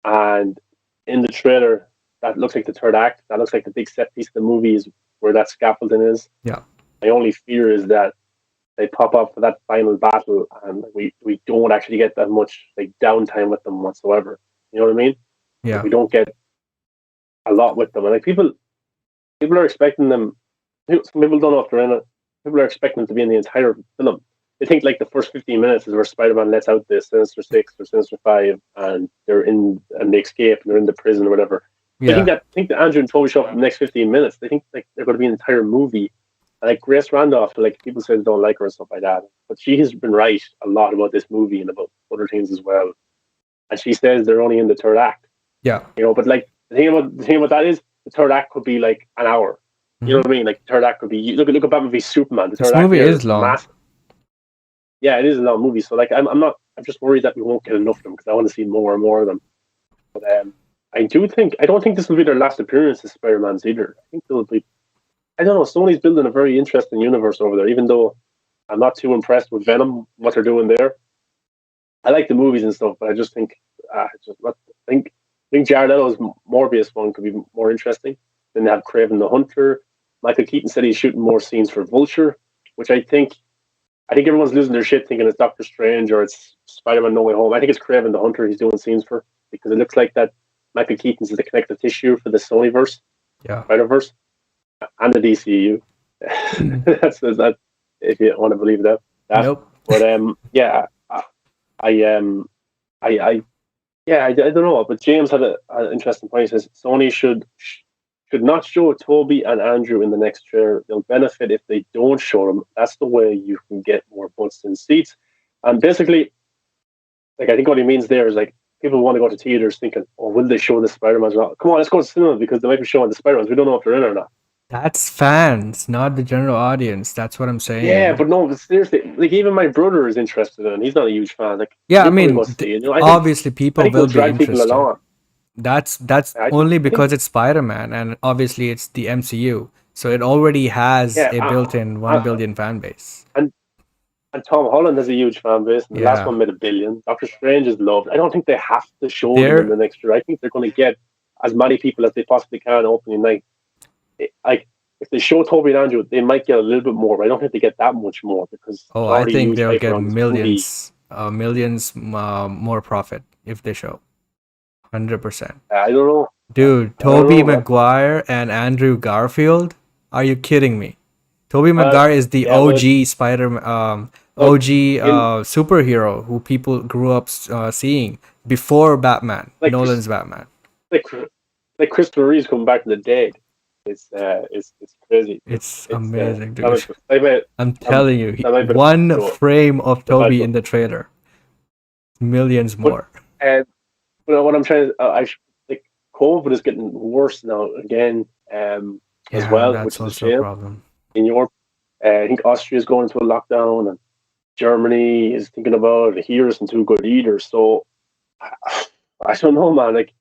and in the trailer that looks like the third act. That looks like the big set piece of the movie is where that scaffolding is. Yeah. My only fear is that they pop up for that final battle, and we don't actually get that much like downtime with them whatsoever. You know what I mean? Like Yeah. we don't get a lot with them, and like people are expecting them. Some people don't know if they're in it. People are expecting them to be in the entire film. They think like the first 15 minutes is where Spider-Man lets out the Sinister Six or Sinister Five, and they're in and they escape and they're in the prison or whatever. They Yeah. think that Andrew and Toby show up in the next 15 minutes. They think like they're going to be an entire movie. And like Grace Randolph, like people say they don't like her and stuff like that, but she has been right a lot about this movie and about other things as well. And she says they're only in the third act, Yeah. you know. But like the thing about that is the third act could be like an hour. You know what I mean? Like the third act could be look at Batman v Superman. The This third act movie there is is long. massive. Yeah, it is a long movie. So like I'm just worried that we won't get enough of them because I want to see more and more of them. But I don't think this will be their last appearance as Spider-Man's either. I think they'll be. I don't know. Sony's building a very interesting universe over there. Even though I'm not too impressed with Venom, what they're doing there. I like the movies and stuff, but I just think I think Jared Leto's Morbius one could be more interesting. Then they have Craven the Hunter. Michael Keaton said he's shooting more scenes for Vulture, which I think everyone's losing their shit thinking it's Doctor Strange or it's Spider-Man No Way Home. I think it's Craven the Hunter he's doing scenes for because it looks like that Michael Keaton's is the connective tissue for the Sonyverse, Yeah. Spider-Verse, and the DCU. That's that if you want to believe that. Nope. But yeah, I yeah, I don't know. But James had an interesting point. He says Sony should not show Toby and Andrew in the next trailer. They'll benefit if they don't show them. That's the way you can get more butts in seats. And basically, like I think what he means there is like people want to go to theaters thinking, "Oh, will they show the Spider-Mans?" Come on, let's go to cinema because they might be showing the Spider-Mans. We don't know if they're in or not. That's fans, not the general audience. That's what I'm Yeah, saying. but no, but seriously, like even my brother is interested in it. He's not a huge fan. Like Yeah, I he'll probably mean, go see it. You know, obviously I people think we'll will be drag people interested. along. That's I only think because it's Spider-Man, and obviously it's the MCU, so it already has yeah, a built-in 1 billion fan base. and Tom Holland has a huge fan base, and the last Yeah, one made 1 billion. Doctor Strange is loved. I don't think they have to show them in there. the next year. I think they're going to get as many people as they possibly can opening night. Like if they show Toby and Andrew, they might get a little bit more, but I don't think they get that much more because Oh, there's I already think huge they'll hype get around this movie. millions more profit if they show. 100%. I don't know. Dude, I don't Tobey know, man. Maguire and Andrew Garfield? Are you kidding me? Tobey Well, Maguire is the yeah, well, OG look, OG in superhero who people grew up seeing before Batman, like Nolan's Batman. like like Christopher Reeve's coming back from the dead. It's crazy. It's It's amazing, that dude. I'm telling you, that might be one the frame of Toby bad in the trailer, millions But more. uh, what I'm trying to, like COVID is getting worse now again, as Yeah, well, that's which is a also a shame. problem. In Europe, I think Austria is going into a lockdown, and Germany is thinking about it. Here isn't too good either. So I don't know, man. Like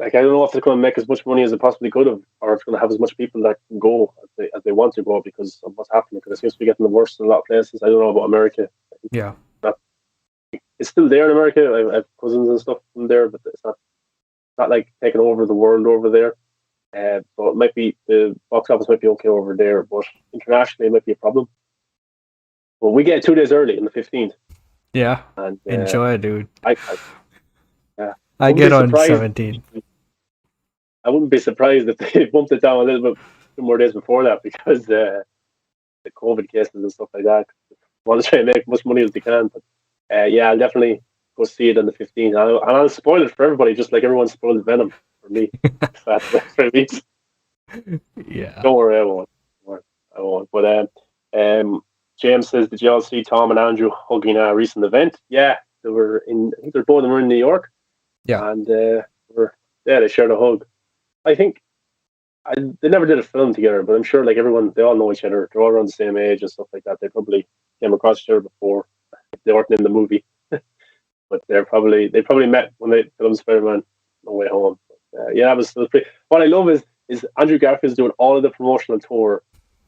I don't know if it's going to make as much money as it possibly could have, or if it's going to have as much people that can go as they want to go because of what's happening. Because it seems to be getting worse in a lot of places. I don't know about America. Yeah. It's still there in America. I have cousins and stuff from there, but it's not like taking over the world over there. So it might be the box office might be okay over there, but internationally it might be a problem. Well, we get 2 days early on the 15th. Yeah. And Enjoy, dude. I get on 17th. I wouldn't be surprised if they bumped it down a little bit 2 more days before that because the COVID cases and stuff like that. Want to try and make as much money as they can, but I'll definitely go see it on the 15th. And I'll spoil it for everybody, just like everyone spoiled Venom for me. That's 3 weeks. Yeah. Don't worry, I won't. But James says, did you all see Tom and Andrew hugging a recent event? Yeah, they were in. I think they're both of them were in New York. Yeah, and they shared a hug. I think they never did a film together, but I'm sure like everyone, they all know each other. They're all around the same age and stuff like that. They probably came across each other before. They weren't in the movie, but they probably met when they filmed Spider-Man No Way Home. But, that was pretty. What I love is Andrew Garfield's doing all of the promotional tour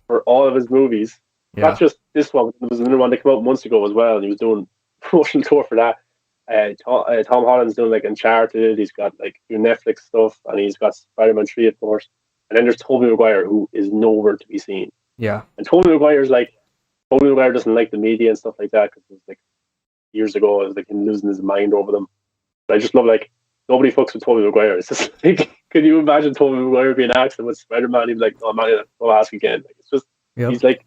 for all of his movies. yeah. Not just this one. There was another one that came out months ago as well, and he was doing promotional tour for that. Tom Holland's doing like Uncharted. He's got like doing Netflix stuff, and he's got Spider-Man 3, of course. And then there's Tobey Maguire, who is nowhere to be seen. Yeah. And Tobey Maguire doesn't like the media and stuff like that because it was like years ago. It was like him losing his mind over them. But I just love like nobody fucks with Tobey Maguire. It's just like, can you imagine Tobey Maguire being asked with Spider-Man? He'd be like, no, man, I'll ask again. Like, it's just He's like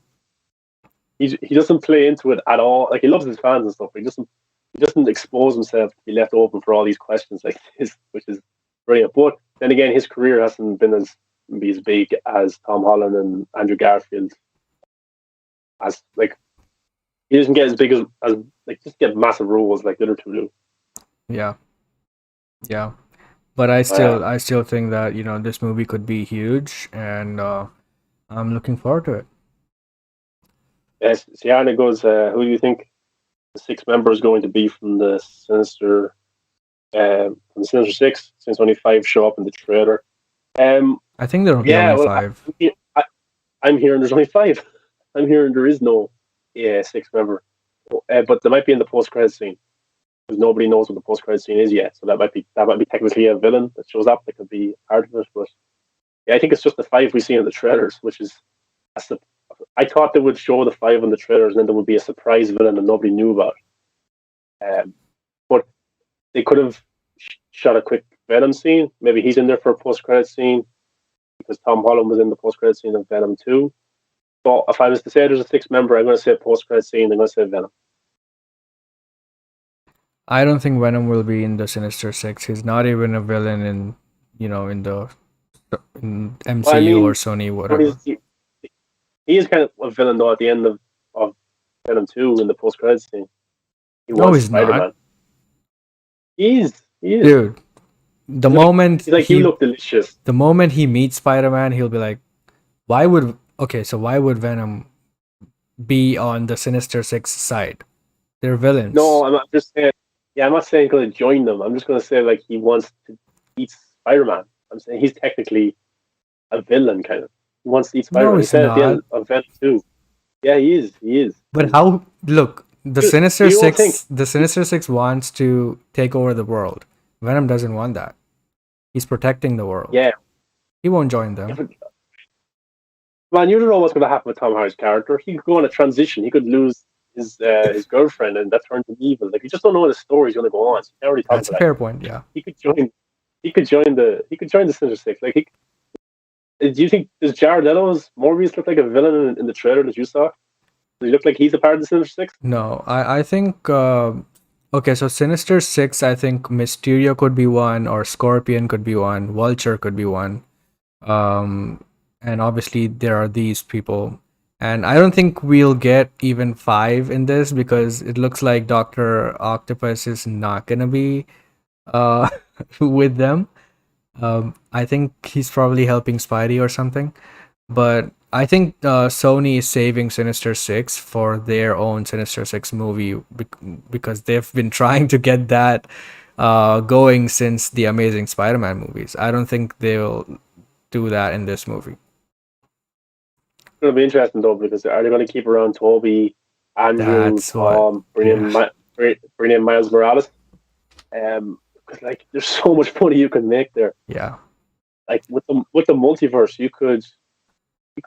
he doesn't play into it at all. Like he loves his fans and stuff, but he doesn't expose himself to be left open for all these questions like this, which is brilliant. But then again, his career hasn't been as big as Tom Holland and Andrew Garfield. As like he doesn't get as big as like just get massive roles like the other two do. Yeah. But I still think that this movie could be huge, and I'm looking forward to it. Yes, Sienna goes. Who do you think the 6 member is going to be from the Sinister? From the Sinister Six, since only 5 show up in the trailer. I think there are only 5. I'm hearing there's only 5. I'm hearing there is no 6 member, but they might be in the post-credit scene because nobody knows what the post-credit scene is yet. So that might be technically a villain that shows up. That could be part of it, but I think it's just the 5 we see in the trailers, which is I thought they would show the 5 in the trailers, and then there would be a surprise villain that nobody knew about. But they could have shot a quick Venom scene. Maybe he's in there for a post-credit scene because Tom Holland was in the post-credit scene of Venom 2. So if I was to say there's a 6 member, I'm going to say post-credit scene. I'm going to say Venom. I don't think Venom will be in the Sinister Six. He's not even a villain in the MCU or Sony, whatever. He is kind of a villain though at the end of Venom 2 in the post-credit scene. He's Spider-Man. Not. He is. Dude, he look delicious. The moment he meets Spider-Man, he'll be like, why would Venom be on the Sinister Six side? They're villains. No, I'm just saying. Yeah, I'm not saying he's going to join them. I'm just going to say like he wants to eat Spider-Man. I'm saying he's technically a villain, kind of. He wants to eat Spider-Man. No, he's not. At the end of Venom 2. Yeah, he is. But how? Look, the Sinister Six wants to take over the world. Venom doesn't want that. He's protecting the world. Yeah. He won't join them. Man, you don't know what's going to happen with Tom Hardy's character. He could go on a transition. He could lose his girlfriend, and that turns him evil. Like you just don't know what the story's going to go on. So you can't really talk That's a fair point. Yeah. He could join the Sinister Six. Like do you think does Jared Leto's Morbius look like a villain in the trailer that you saw? Does he look like he's a part of the Sinister Six? No, I think. Okay, so Sinister Six, I think Mysterio could be one, or Scorpion could be one, Vulture could be one. And obviously there are these people. And I don't think we'll get even 5 in this because it looks like Dr. Octopus is not gonna be with them. I think he's probably helping Spidey or something. But I think Sony is saving Sinister Six for their own Sinister Six movie because they've been trying to get that going since the Amazing Spider-Man movies. I don't think they'll do that in this movie. It's going to be interesting though, because are they going to keep around Toby, Andrew, That's what. Tom, Yeah. bring in Miles Morales? Because like there's so much money you can make there. Yeah. Like with the multiverse, you could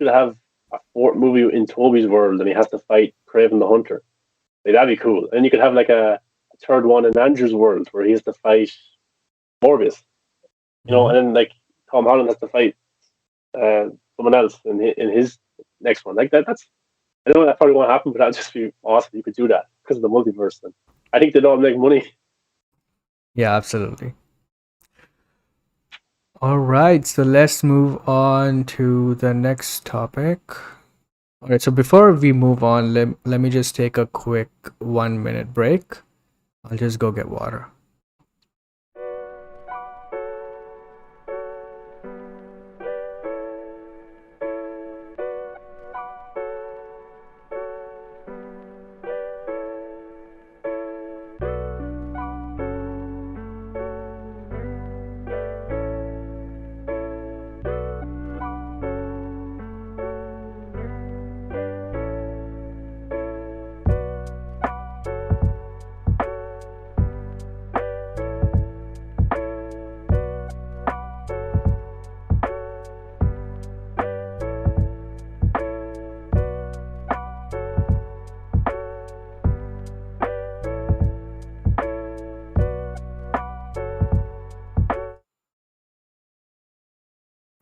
have a fourth movie in Toby's world, and he has to fight Kraven the Hunter. Like, that'd be cool. And you could have like a third one in Andrew's world where he has to fight Morbius. Mhm. And then like Tom Holland has to fight someone else in his next one. Like that's I know that probably won't happen, but that'd just be awesome. You could do that because of the multiverse. Then I think they'd all make money. Yeah, absolutely. All right, so let's move on to the next topic. All right, so before we move on, let me just take a quick 1 minute break. I'll just go get water.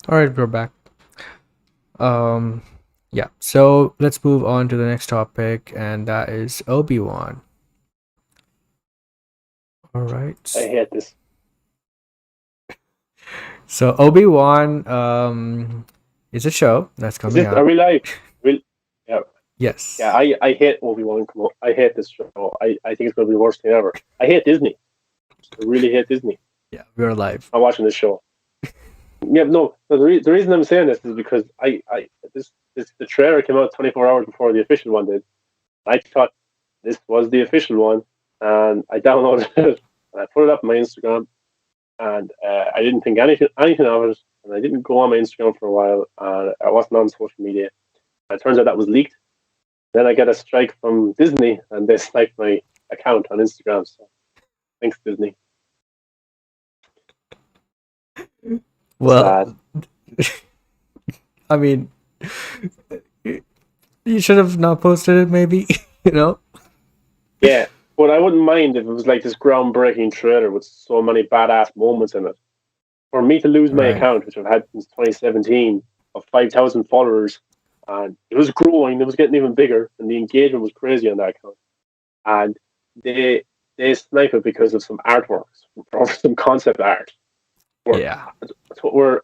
All right, we're back. Um, yeah. So let's move on to the next topic, and that is Obi-Wan. All I right. hate this. So Obi-Wan is a show that's Is coming this out. are we live? We, yeah, yeah. Yes. I hate Obi-Wan. I hate this show. I think it's going to be the worst thing ever. I hate Disney. I really hate Disney. Yeah, we're live. I'm watching this show. Yeah, no. The reason I'm saying this is because the trailer came out 24 hours before the official one did. I thought this was the official one, and I downloaded it and I put it up on my Instagram, and I didn't think anything of it, and I didn't go on my Instagram for a while, and I wasn't on social media. And it turns out that was leaked. Then I get a strike from Disney, and they strike my account on Instagram. So thanks, Disney. Sad. Well, I mean, you should have not posted it, maybe. You know? Yeah, but I wouldn't mind if it was like this groundbreaking trailer with so many badass moments in it. For me to lose my Right. account, which I've had since 2017, of 5,000 followers, and it was growing, it was getting even bigger, and the engagement was crazy on that account. And they they snipe it because of some artworks or some concept art. Where Yeah. where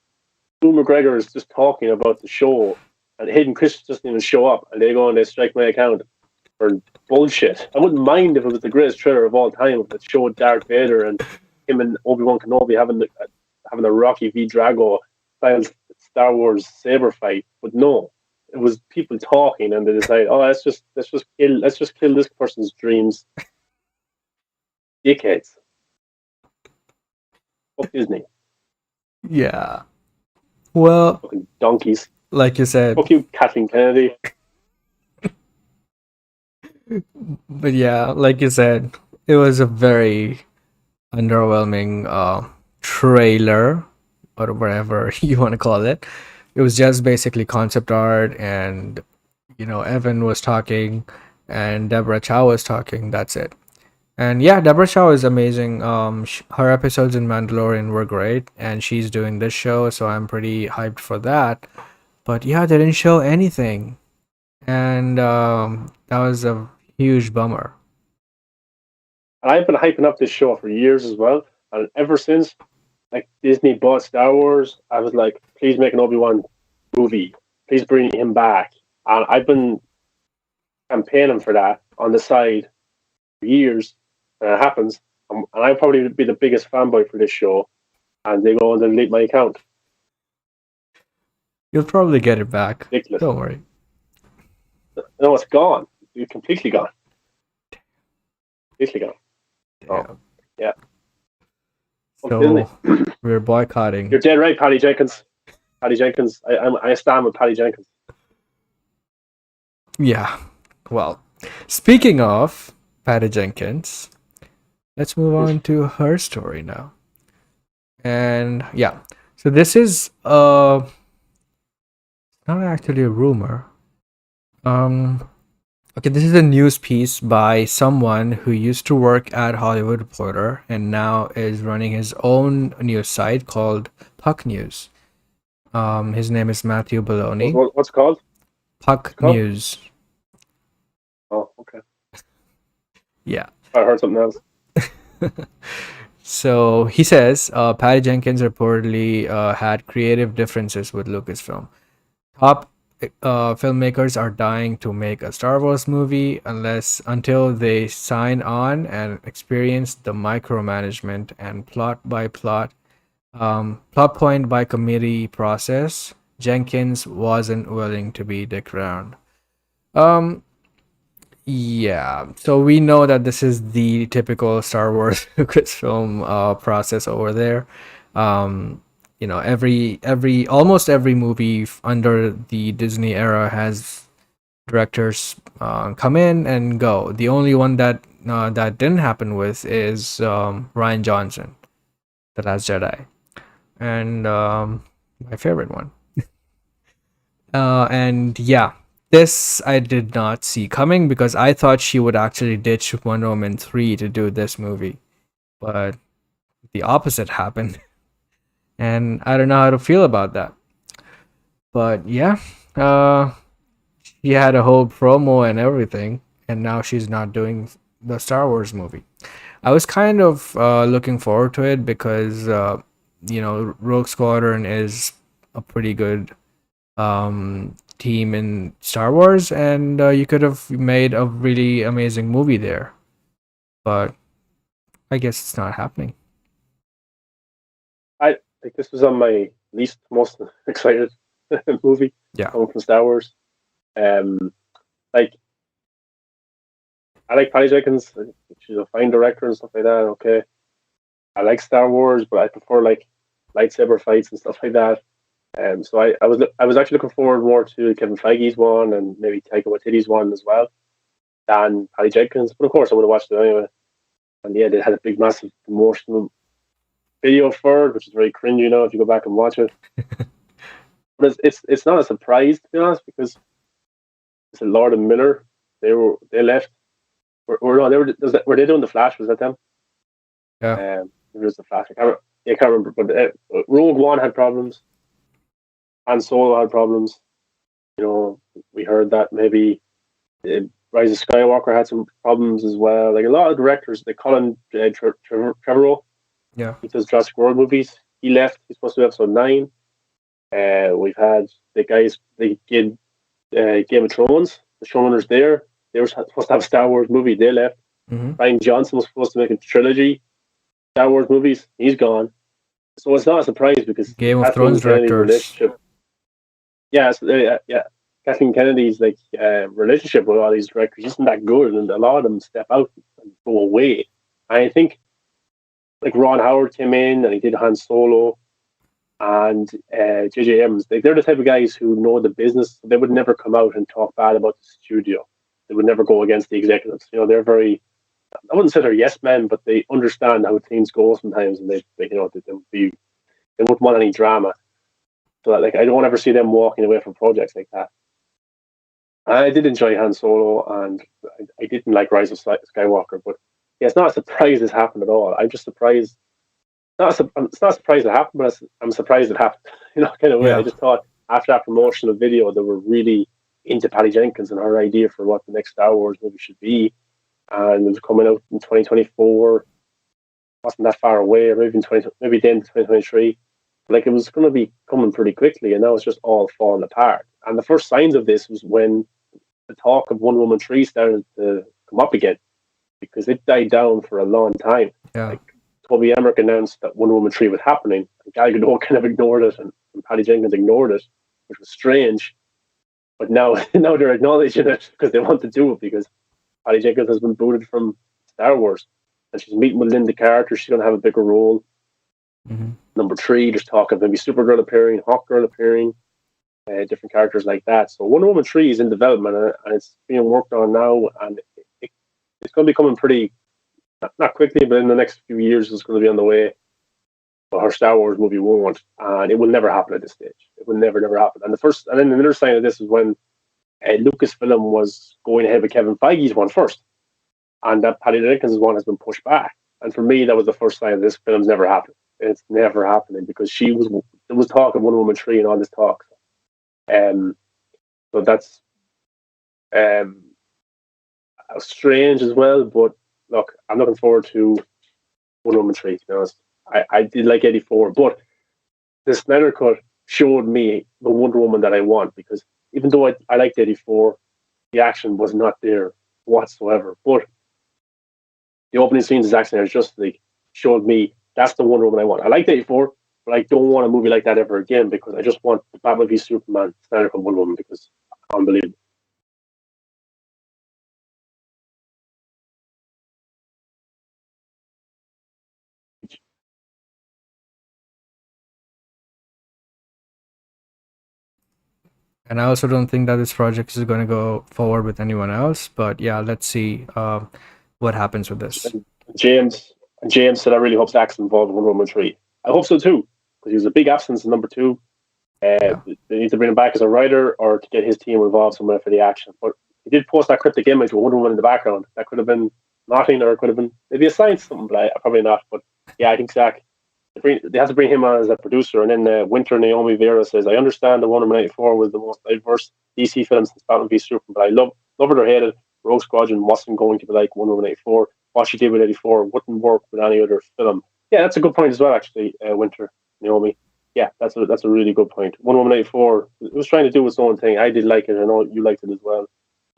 Hugh McGregor is just talking about the show, and Hayden Chris doesn't even show up, and they go and they strike my account for bullshit. I wouldn't mind if it was the greatest trailer of all time if it showed Darth Vader and him and Obi-Wan Kenobi having a Rocky v Drago style Star Wars saber fight, but no, it was people talking, and they decide, oh, let's just kill this person's dreams. Dickheads. Fuck Disney. Yeah. Well, Fucking donkeys. like you said, Fuck you, Kathleen Kennedy. but yeah, like you said, it was a very underwhelming trailer or whatever you want to call it. It was just basically concept art, and Evan was talking and Deborah Chow was talking. That's it. And yeah, Deborah Chow is amazing. Her episodes in Mandalorian were great, and she's doing this show, so I'm pretty hyped for that. But yeah, they didn't show anything, and that was a huge bummer. And I've been hyping up this show for years as well. And ever since like Disney bought Star Wars, I was like, please make an Obi-Wan movie. Please bring him back. And I've been campaigning for that on the side for years. And it happens. And I'd probably be the biggest fanboy for this show. And they go and delete my account. You'll probably get it back. Ridiculous. Don't worry. No, it's gone. It's completely gone. Completely gone. Damn. Oh, yeah. So we're boycotting. You're dead right, Patty Jenkins. Patty Jenkins. I stand with Patty Jenkins. Yeah. Well, speaking of Patty Jenkins, let's move on to her story now. And yeah, so this is not actually a rumor. Okay, this is a news piece by someone who used to work at Hollywood Reporter and now is running his own news site called Puck News. His name is Matthew Baloney. What's it called? Puck News. Oh, okay. Yeah. I heard something else. So he says Patty Jenkins reportedly had creative differences with Lucasfilm. Top filmmakers are dying to make a Star Wars movie until they sign on and experience the micromanagement and plot point by committee process. Jenkins wasn't willing to be dick around. Yeah, so we know that this is the typical Star Wars Lucasfilm process over there. Almost every movie under the Disney era has directors come in and go. The only one that didn't happen with is Rian Johnson, The Last Jedi, and my favorite one. And yeah, this I did not see coming because I thought she would actually ditch Wonder Woman 3 to do this movie, but the opposite happened. And I don't know how to feel about that. But yeah, she had a whole promo and everything, and now she's not doing the Star Wars movie. I was kind of looking forward to it because, Rogue Squadron is a pretty good team in Star Wars, and you could have made a really amazing movie there. But I guess it's not happening. I think this was on my most excited movie. Yeah. Coming from Star Wars. Like I like Patty Jenkins. She's a fine director and stuff like that. Okay. I like Star Wars, but I prefer like lightsaber fights and stuff like that. So I was actually looking forward more to Kevin Feige's one and maybe Taika Waititi's one as well than Patty Jenkins. But of course, I would have watched it anyway. And yeah, they had a big, massive promotional video for it, which is very cringy now if you go back and watch it. But it's not a surprise to be honest because it's Lord and Miller. They left. Were they doing the Flash? Was that them? Yeah. It was the Flash. I can't remember. But Rogue One had problems. Han Solo had problems. We heard that maybe Rise of Skywalker had some problems as well. Like a lot of directors, like Colin Trevorrow, yeah, he does Jurassic World movies. He left. He's supposed to do episode 9. We've had the guys they did Game of Thrones. The showrunners there. They were supposed to have a Star Wars movie. They left. Mm-hmm. Rian Johnson was supposed to make a trilogy Star Wars movies. He's gone. So it's not a surprise because Game of Thrones directors. Yeah, Kathleen Kennedy's relationship with all these directors isn't that good, and a lot of them step out and go away. And I think like Ron Howard came in and he did Han Solo, and J.J. Abrams. They're the type of guys who know the business. They would never come out and talk bad about the studio. They would never go against the executives. They're very. I wouldn't say they're yes men, but they understand how things go sometimes, and they wouldn't want any drama. So that, I don't ever see them walking away from projects like that. I did enjoy Han Solo, and I didn't like Rise of Skywalker, but yeah, it's not a surprise this happened at all. I'm just surprised. It's not a surprise it happened, but I'm surprised it happened. Kind of way. Yeah. I just thought after that promotional video, they were really into Patty Jenkins and her idea for what the next Star Wars movie should be, and it was coming out in 2024. Wasn't that far away, or maybe the end of 2023. It was going to be coming pretty quickly, and now it's just all falling apart. And the first signs of this was when the talk of Wonder Woman 3 started to come up again, because it died down for a long time. Yeah. Toby Emmerich announced that Wonder Woman 3 was happening, and Gal Gadot kind of ignored it, and Patty Jenkins ignored it. which was strange. But now, now they're acknowledging it because they want to do it because Patty Jenkins has been booted from Star Wars, and she's meeting with Linda Carter. She's going to have a bigger role. Mm-hmm. Number 3, there's talk of maybe Supergirl appearing, Hawkgirl appearing, different characters like that. So Wonder Woman 3 is in development, and it's being worked on now, and it's going to be coming pretty, not quickly, but in the next few years, it's going to be on the way. But her Star Wars movie won't, and it will never happen at this stage. It will never, never happen. And then another sign of this is when Lucasfilm was going ahead with Kevin Feige's one first, and that Patty Jenkins' one has been pushed back. And for me, that was the first sign of this film's never happening. It's never happening because there was talk of Wonder Woman 3 and all this talk. So that's strange as well. But look, I'm looking forward to Wonder Woman 3, to be honest. I did like 84, but the Snyder Cut showed me the Wonder Woman that I want, because even though I liked 84, the action was not there whatsoever. But the opening scenes of Zack Snyder's Justice League showed me that's the Wonder Woman I want. I liked 84, but I don't want a movie like that ever again, because I just want the Batman v Superman Snyder Cut Wonder Woman, because it's unbelievable. And I also don't think that this project is going to go forward with anyone else. But yeah, let's see what happens with this. James said, I really hope Zack's involved in Wonder Woman 3. I hope so too, because he was a big absence in number 2. They need to bring him back as a writer or to get his team involved somewhere for the action. But he did post that cryptic image with Wonder Woman in the background. That could have been nothing, or it could have been maybe a sign something, but probably not. But yeah, I think Zack, they have to bring him on as a producer. And then Winter Naomi Vera says, I understand the Wonder Woman 84 was the most diverse DC film since Batman v Superman, but I love it or hate it, Rogue Squadron wasn't going to be like Wonder Woman 84. What she did with 84 wouldn't work with any other film. Yeah, that's a good point as well, actually, Winter Naomi. Yeah, that's a really good point. Wonder Woman 84, it was trying to do its own thing. I did like it. I know you liked it as well.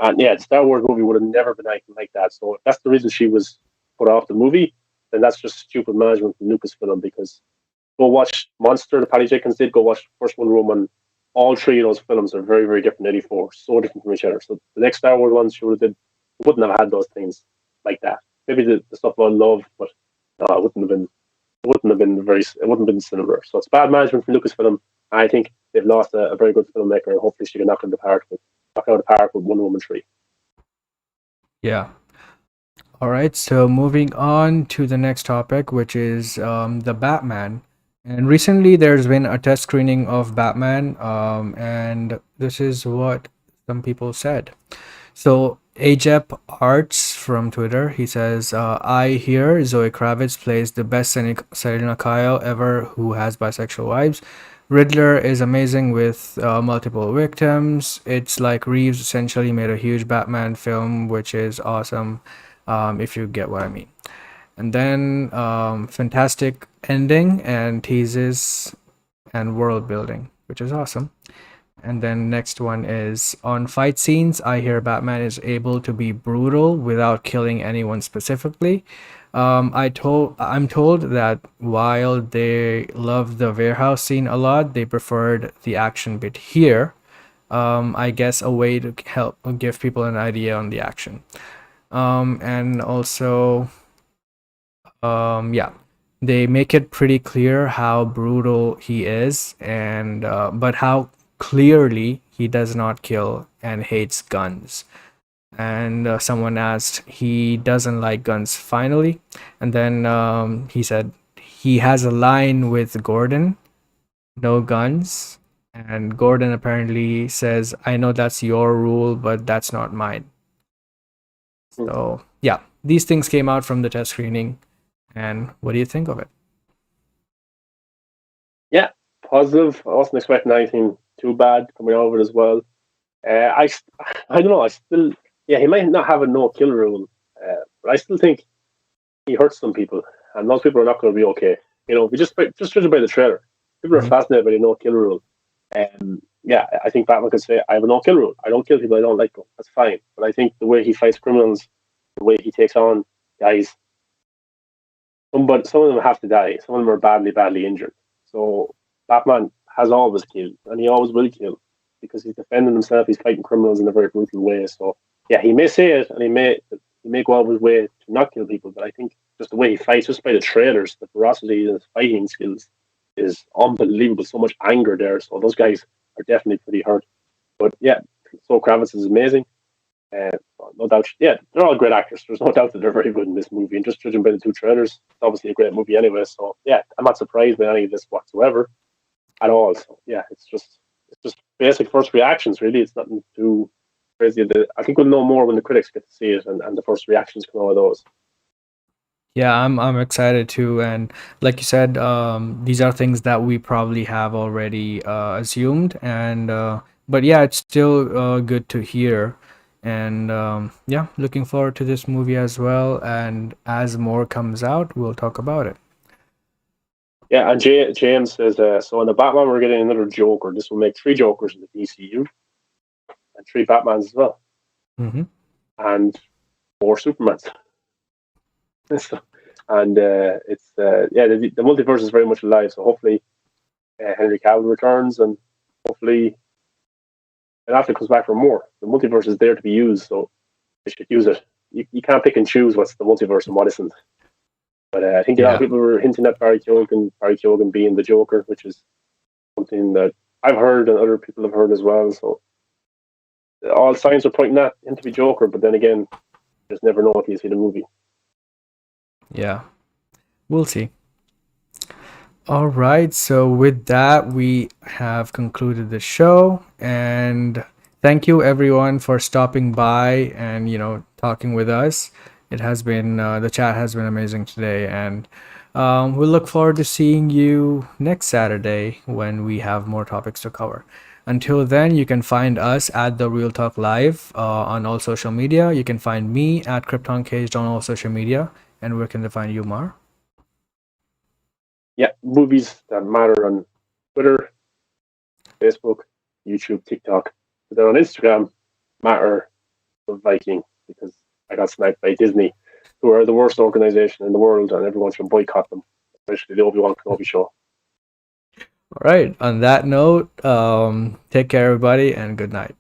And yeah, the Star Wars movie would have never been anything like that. So if that's the reason she was put off the movie, then that's just stupid management from Lucasfilm, because go watch Monster, the Patty Jenkins did, go watch First Wonder Woman. All 3 of those films are very, very different. 84, so different from each other. So the next Star Wars ones she wouldn't have had those things like that. Maybe the stuff about love, but no, it wouldn't have been similar. So it's bad management from Lucasfilm. I think they've lost a very good filmmaker, and hopefully she can knock out the park with Wonder Woman 3. Yeah. All right. So moving on to the next topic, which is the Batman. And recently, there's been a test screening of Batman, and this is what some people said. So Ajep Arts from Twitter, he says, I hear Zoe Kravitz plays the best Selena Kyle ever, who has bisexual vibes. Riddler is amazing with multiple victims. It's like Reeves essentially made a huge Batman film, which is awesome, if you get what I mean. And then fantastic ending and teases and world building, which is awesome. And then next one is on fight scenes. I hear Batman is able to be brutal without killing anyone specifically. I'm told that while they love the warehouse scene a lot, they preferred the action bit here. I guess a way to help give people an idea on the action. And also, yeah, they make it pretty clear how brutal he is, and but how clearly he does not kill and hates guns. And someone asked, he doesn't like guns finally. And then he said he has a line with Gordon, no guns. And Gordon apparently says, I know that's your rule, but that's not mine. So yeah, these things came out from the test screening. And what do you think of it? Yeah, positive. I wasn't expecting anything too bad coming out of it as well. I don't know. He might not have a no kill rule, but I still think he hurts some people, and those people are not going to be okay. If you just judge by the trailer, people are fascinated by the no kill rule. Yeah, I think Batman could say, I have a no kill rule. I don't kill people I don't like them. That's fine. But I think the way he fights criminals, the way he takes on guys, some of them have to die. Some of them are badly, badly injured. So Batman has always killed, and he always will kill because he's defending himself. He's fighting criminals in a very brutal way. So yeah, he may say it, and he may go out of his way to not kill people, but I think just the way he fights, just by the trailers, the ferocity of his fighting skills is unbelievable. So much anger there. So those guys are definitely pretty hurt. But yeah, so Kravitz is amazing. Uh, no doubt, yeah, they're all great actors. There's no doubt that they're very good in this movie. And just judging by the two trailers, it's obviously a great movie anyway. So yeah, I'm not surprised by any of this whatsoever at all. So yeah, it's just basic first reactions. Really, it's nothing too crazy. I think we'll know more when the critics get to see it and the first reactions come out of those. Yeah, I'm excited too, and like you said, these are things that we probably have already assumed, and but yeah, it's still good to hear, and yeah, looking forward to this movie as well. And as more comes out, we'll talk about it. Yeah, and James says, so in the Batman, we're getting another Joker. This will make 3 Jokers in the DCU and 3 Batmans as well, Mm-hmm. and 4 Supermans. So, and it's yeah, the multiverse is very much alive. So hopefully, Henry Cavill returns, and hopefully, Ben Affleck comes back for more. The multiverse is there to be used, so they should use it. You can't pick and choose what's the multiverse and what isn't. But I think a lot of Yeah. people were hinting at Barry Keoghan being the Joker, which is something that I've heard and other people have heard as well. So all signs are pointing at him to be Joker, but then again, you just never know until you see the movie. Yeah, we'll see. All right, so with that, we have concluded the show, and thank you everyone for stopping by and talking with us. It has been the chat has been amazing today, and we look forward to seeing you next Saturday when we have more topics to cover. Until then, you can find us at the Real Talk Live on all social media. You can find me at Krypton Caged on all social media, and where can they find you, Mar? Yeah, movies that matter on Twitter, Facebook, YouTube, TikTok. But then on Instagram, Maher the Viking, because I got sniped by Disney, who are the worst organization in the world, and everyone should boycott them, especially the Obi-Wan Kenobi show. All right, on that note, take care, everybody, and good night.